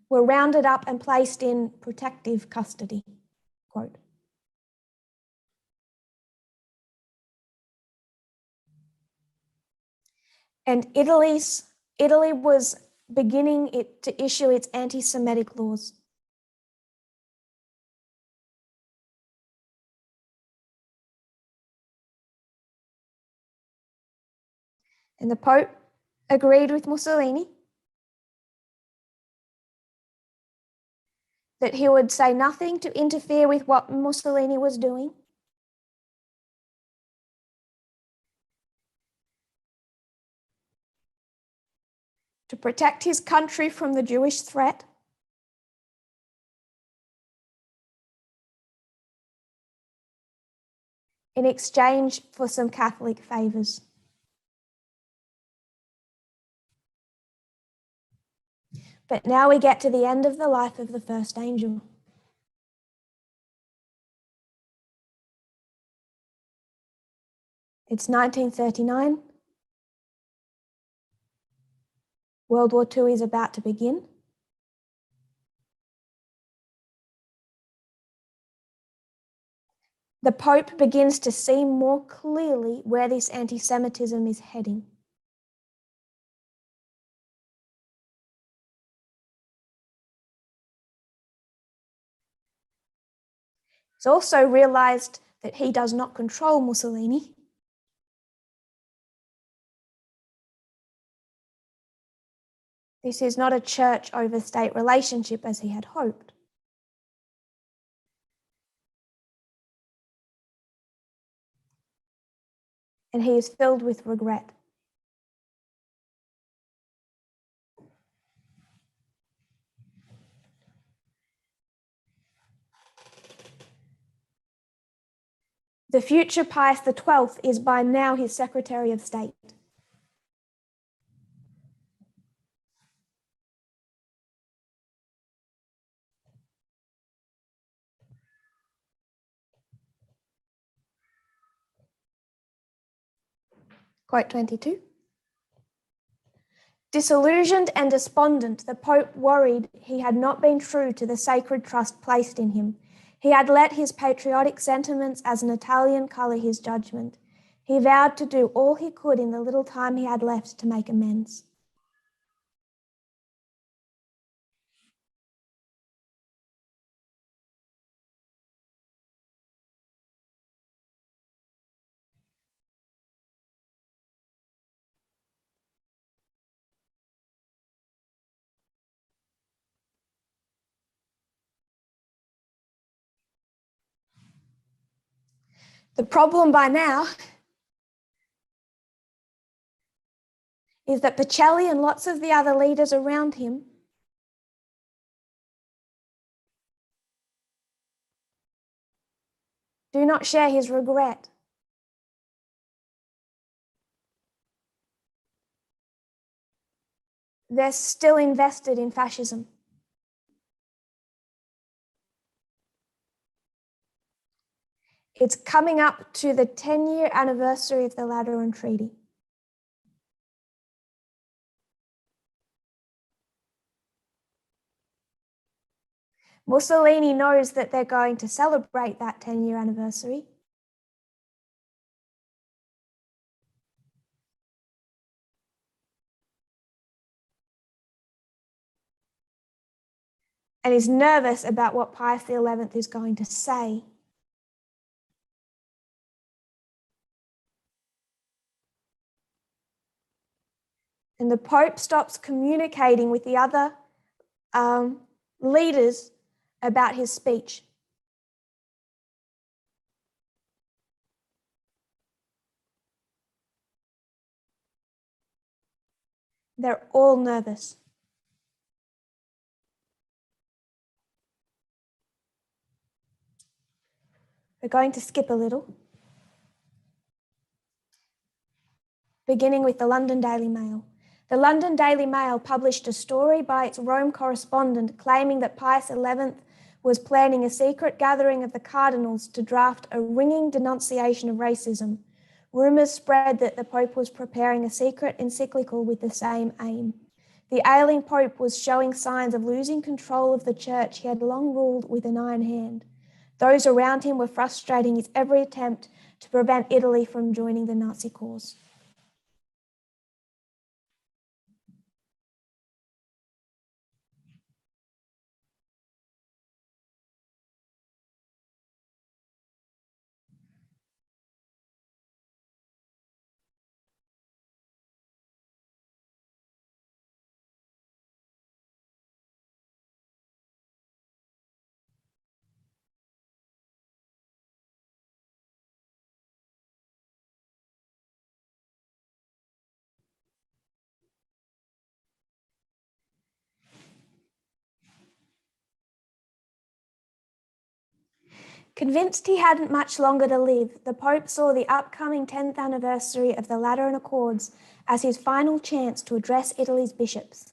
were rounded up and placed in protective custody, quote. And Italy was beginning to issue its anti-Semitic laws. And the Pope agreed with Mussolini that he would say nothing to interfere with what Mussolini was doing. To protect his country from the Jewish threat. In exchange for some Catholic favours. But now we get to the end of the life of the first angel. It's 1939. World War II is about to begin. The Pope begins to see more clearly where this anti-Semitism is heading. He's also realized that he does not control Mussolini. This is not a church over state relationship as he had hoped. And he is filled with regret. The future Pius XII is by now his Secretary of State. Quote 22. Disillusioned and despondent, the Pope worried he had not been true to the sacred trust placed in him. He had let his patriotic sentiments as an Italian colour his judgment. He vowed to do all he could in the little time he had left to make amends. The problem by now is that Pacelli and lots of the other leaders around him do not share his regret. They're still invested in fascism. It's coming up to the 10-year anniversary of the Lateran Treaty. Mussolini knows that they're going to celebrate that 10-year anniversary. And is nervous about what Pius XI is going to say. And the Pope stops communicating with the other leaders about his speech. They're all nervous. We're going to skip a little, beginning with the London Daily Mail. The London Daily Mail published a story by its Rome correspondent claiming that Pius XI was planning a secret gathering of the cardinals to draft a ringing denunciation of racism. Rumours spread that the Pope was preparing a secret encyclical with the same aim. The ailing Pope was showing signs of losing control of the church he had long ruled with an iron hand. Those around him were frustrating his every attempt to prevent Italy from joining the Nazi cause. Convinced he hadn't much longer to live, the Pope saw the upcoming 10th anniversary of the Lateran Accords as his final chance to address Italy's bishops.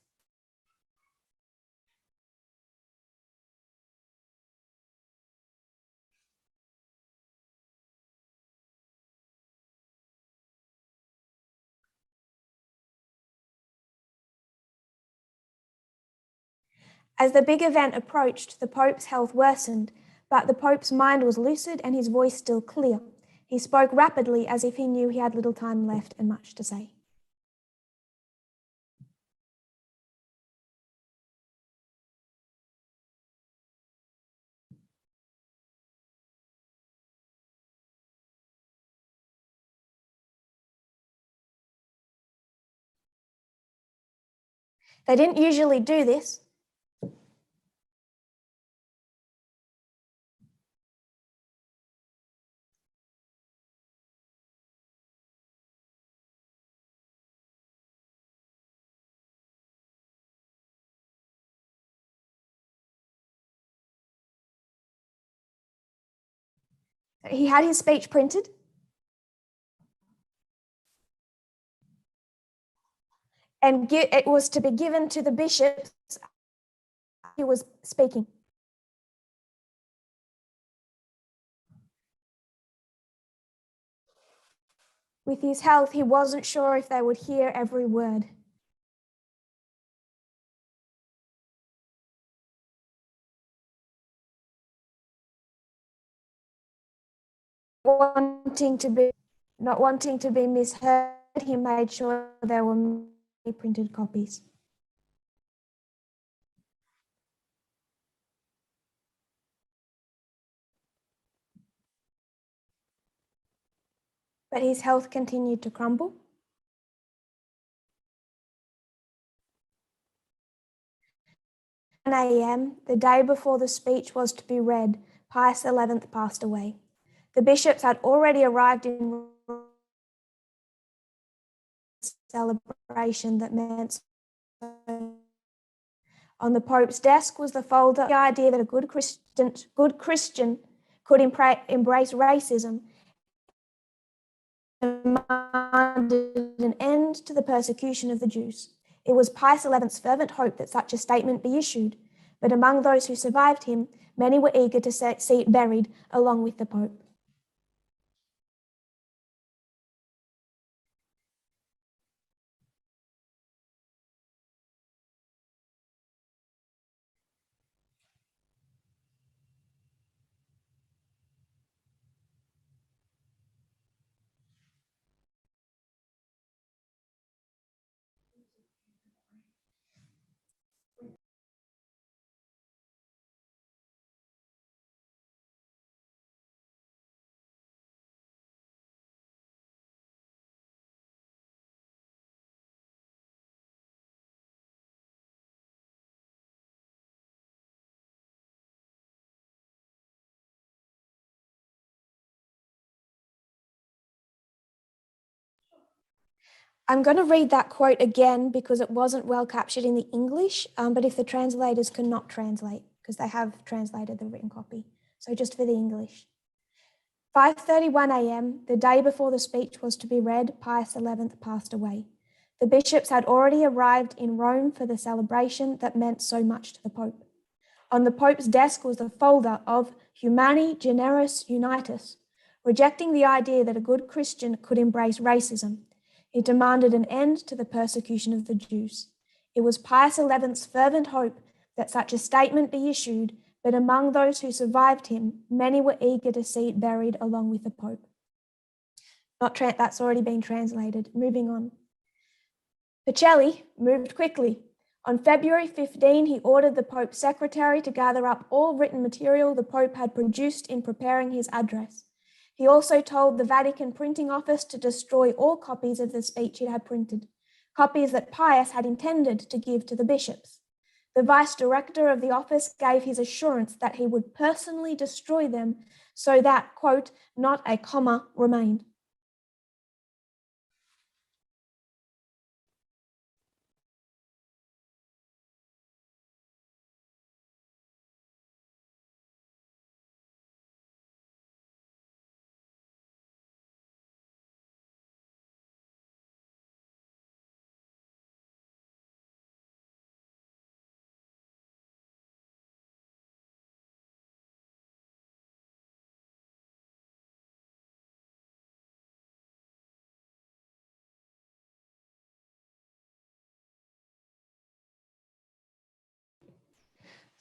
As the big event approached, the Pope's health worsened, but the Pope's mind was lucid and his voice still clear. He spoke rapidly as if he knew he had little time left and much to say. They didn't usually do this. He had his speech printed, and it was to be given to the bishops. He was speaking. With his health, he wasn't sure if they would hear every word. Not wanting to be misheard, he made sure there were many printed copies. But his health continued to crumble. At 1 a.m., the day before the speech was to be read, Pius XI passed away. The bishops had already arrived in celebration that meant on the Pope's desk was the folder, the idea that a good Christian could embrace racism, demanded an end to the persecution of the Jews. It was Pius XI's fervent hope that such a statement be issued, but among those who survived him, many were eager to see it buried along with the Pope. I'm going to read that quote again because it wasn't well captured in the English, but if the translators cannot translate, because they have translated the written copy. So just for the English. 5:31 a.m., the day before the speech was to be read, Pius XI passed away. The bishops had already arrived in Rome for the celebration that meant so much to the Pope. On the Pope's desk was the folder of Humani Generis Unitas, rejecting the idea that a good Christian could embrace racism. It demanded an end to the persecution of the Jews. It was Pius XI's fervent hope that such a statement be issued, but among those who survived him, many were eager to see it buried along with the Pope. That's already been translated. Moving on. Pacelli moved quickly. On February 15, he ordered the Pope's secretary to gather up all written material the Pope had produced in preparing his address. He also told the Vatican printing office to destroy all copies of the speech it had printed, copies that Pius had intended to give to the bishops. The vice director of the office gave his assurance that he would personally destroy them so that, quote, not a comma remained.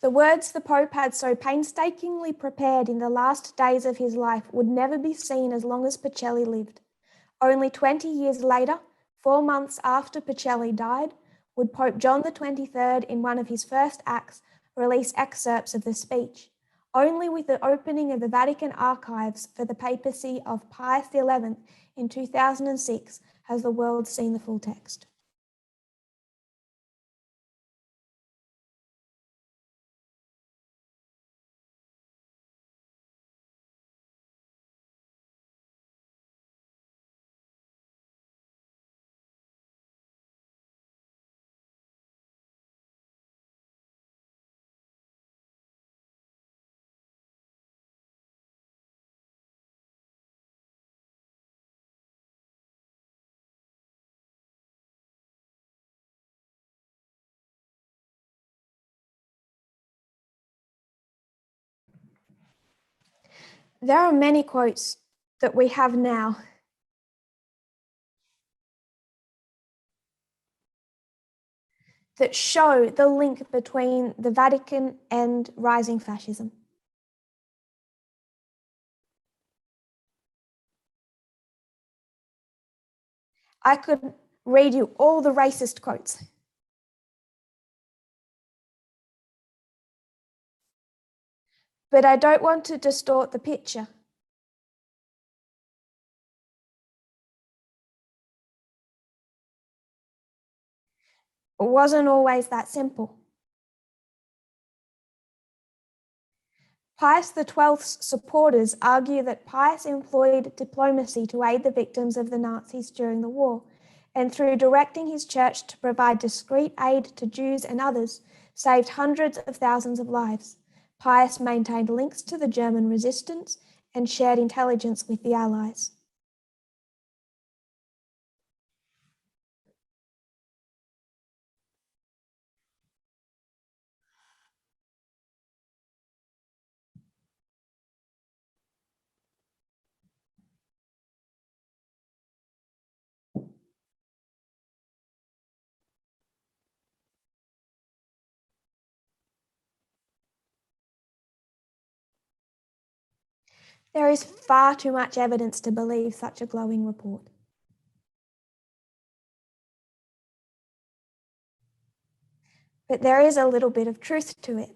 The words the Pope had so painstakingly prepared in the last days of his life would never be seen as long as Pacelli lived. Only 20 years later, 4 months after Pacelli died, would Pope John XXIII, in one of his first acts, release excerpts of the speech. Only with the opening of the Vatican archives for the papacy of Pius XI in 2006 has the world seen the full text. There are many quotes that we have now that show the link between the Vatican and rising fascism. I could read you all the racist quotes. But I don't want to distort the picture. It wasn't always that simple. Pius XII's supporters argue that Pius employed diplomacy to aid the victims of the Nazis during the war, and through directing his church to provide discreet aid to Jews and others, saved hundreds of thousands of lives. Pius maintained links to the German resistance and shared intelligence with the Allies. There is far too much evidence to believe such a glowing report. But there is a little bit of truth to it.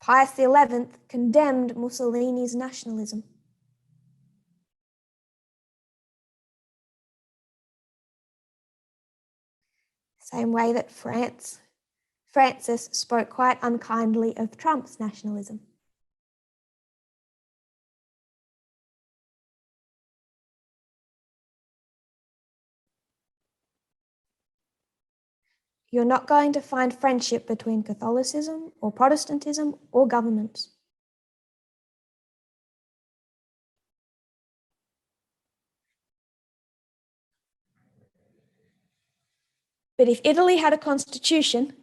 Pius XI condemned Mussolini's nationalism. Same way that Francis spoke quite unkindly of Trump's nationalism. You're not going to find friendship between Catholicism or Protestantism or governments. But if Italy had a constitution,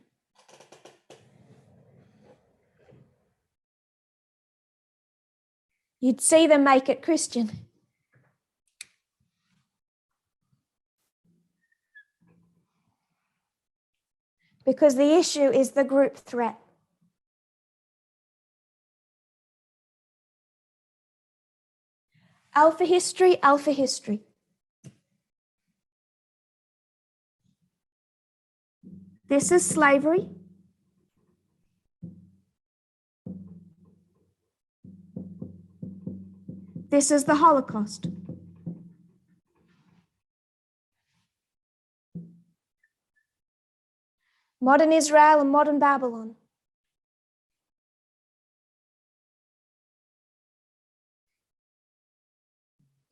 you'd see them make it Christian. Because the issue is the group threat. Alpha history, alpha history. This is slavery. This is the Holocaust. Modern Israel and modern Babylon.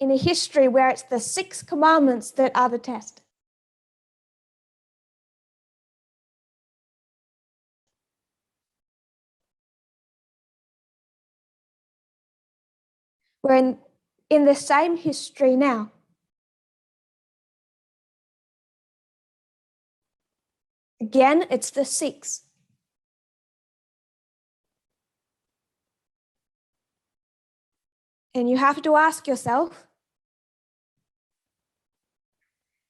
In a history where it's the 6 commandments that are the test. We're in the same history now. Again, it's the 6. And you have to ask yourself,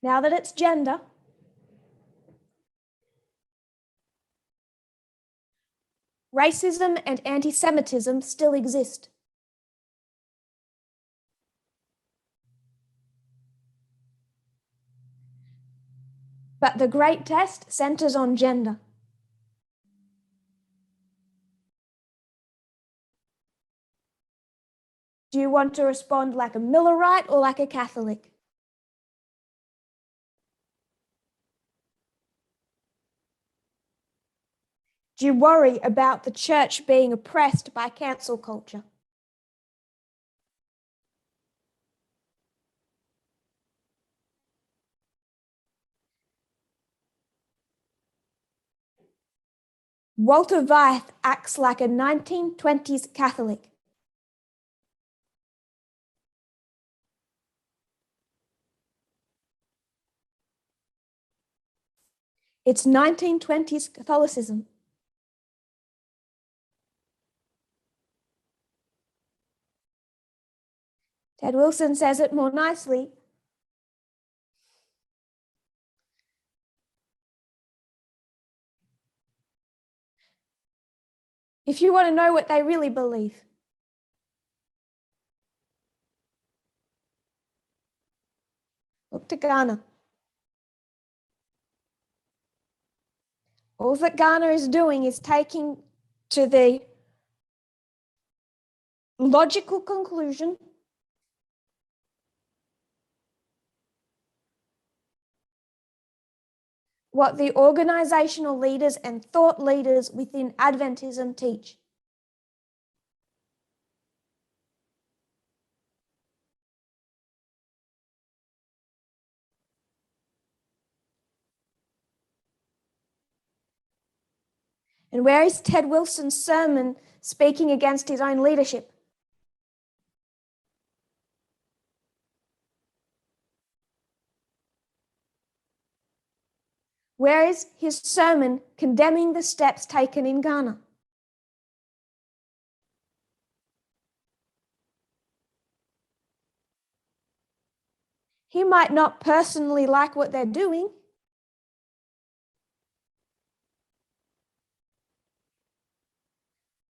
now that it's gender, racism and anti-Semitism still exist. But the great test centers on gender. Do you want to respond like a Millerite or like a Catholic? Do you worry about the church being oppressed by cancel culture? Walter Weiss acts like a 1920s Catholic. It's 1920s Catholicism. Ted Wilson says it more nicely. If you want to know what they really believe, look to Ghana. All that Ghana is doing is taking to the logical conclusion what the organizational leaders and thought leaders within Adventism teach. And where is Ted Wilson's sermon speaking against his own leadership? Where is his sermon condemning the steps taken in Ghana? He might not personally like what they're doing.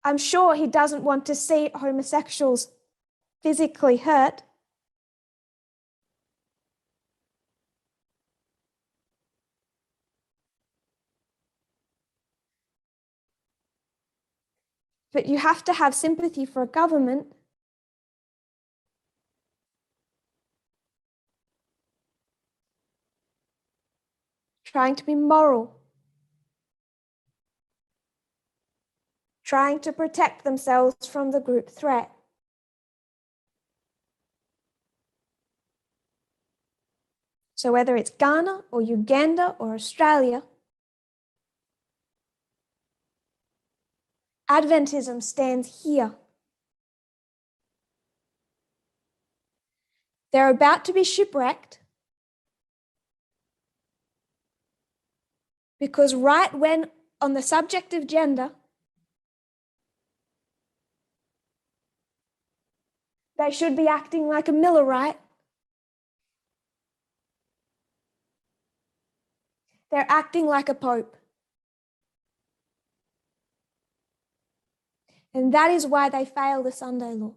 I'm sure he doesn't want to see homosexuals physically hurt. But you have to have sympathy for a government trying to be moral, trying to protect themselves from the group threat. So whether it's Ghana or Uganda or Australia, Adventism stands here. They're about to be shipwrecked because right when on the subject of gender, they should be acting like a Millerite. They're acting like a pope. And that is why they fail the Sunday law.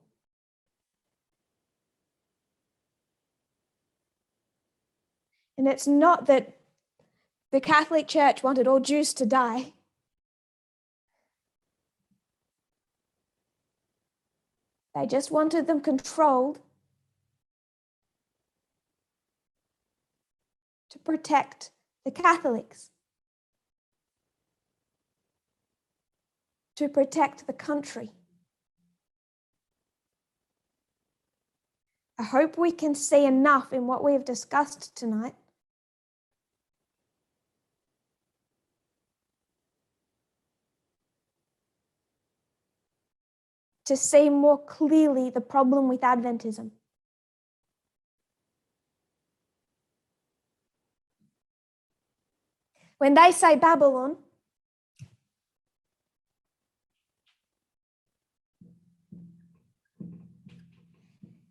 And it's not that the Catholic Church wanted all Jews to die. They just wanted them controlled to protect the Catholics, to protect the country. I hope we can see enough in what we've discussed tonight to see more clearly the problem with Adventism. When they say Babylon,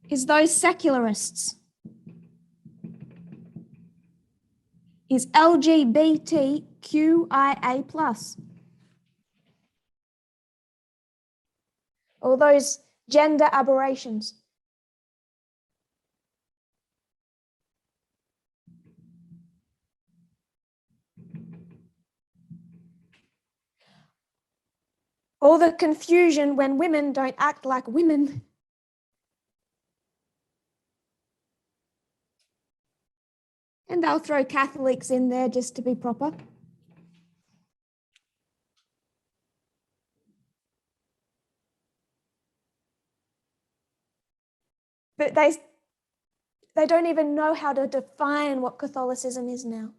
is those secularists, is LGBTQIA+, or those gender aberrations. All the confusion when women don't act like women. And they'll throw Catholics in there just to be proper. But they don't even know how to define what Catholicism is now.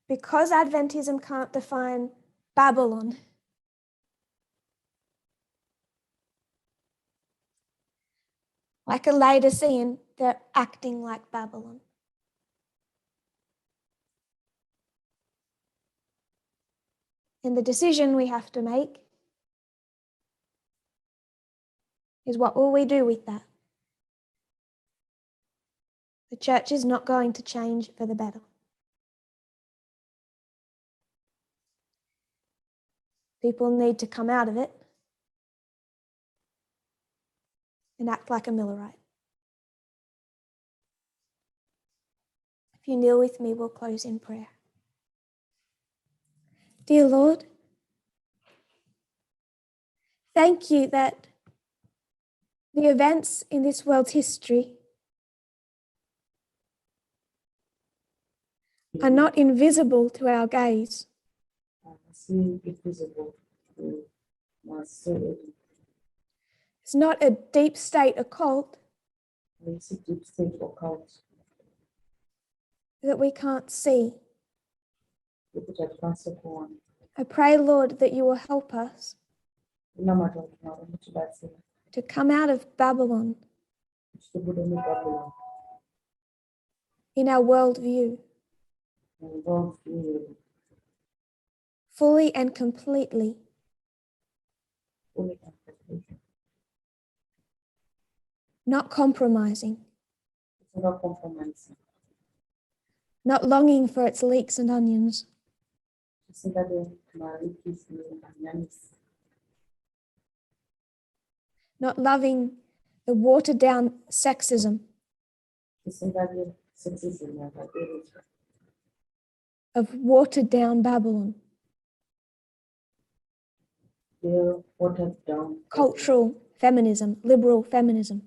Because Adventism can't define Babylon, like a Laodicean, they're acting like Babylon. And the decision we have to make is, what will we do with that? The church is not going to change for the better. People need to come out of it and act like a Millerite. If you kneel with me, we'll close in prayer. Dear Lord, thank you that the events in this world's history are not invisible to our gaze. It's not a deep state occult that we can't see. I pray, Lord, that you will help us to come out of Babylon in our worldview, fully and completely, not compromising, not longing for its leeks and onions, not loving the watered down sexism of watered down Babylon, cultural feminism, liberal feminism,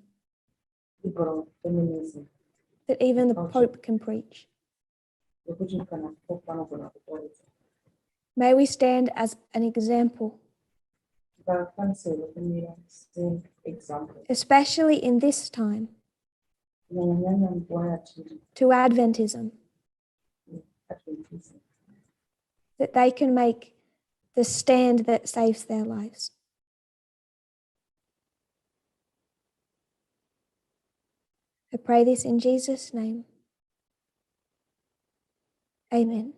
that even the Pope can preach. May we stand as an example, especially in this time, to Adventism, that they can make the stand that saves their lives. I pray this in Jesus' name. Amen.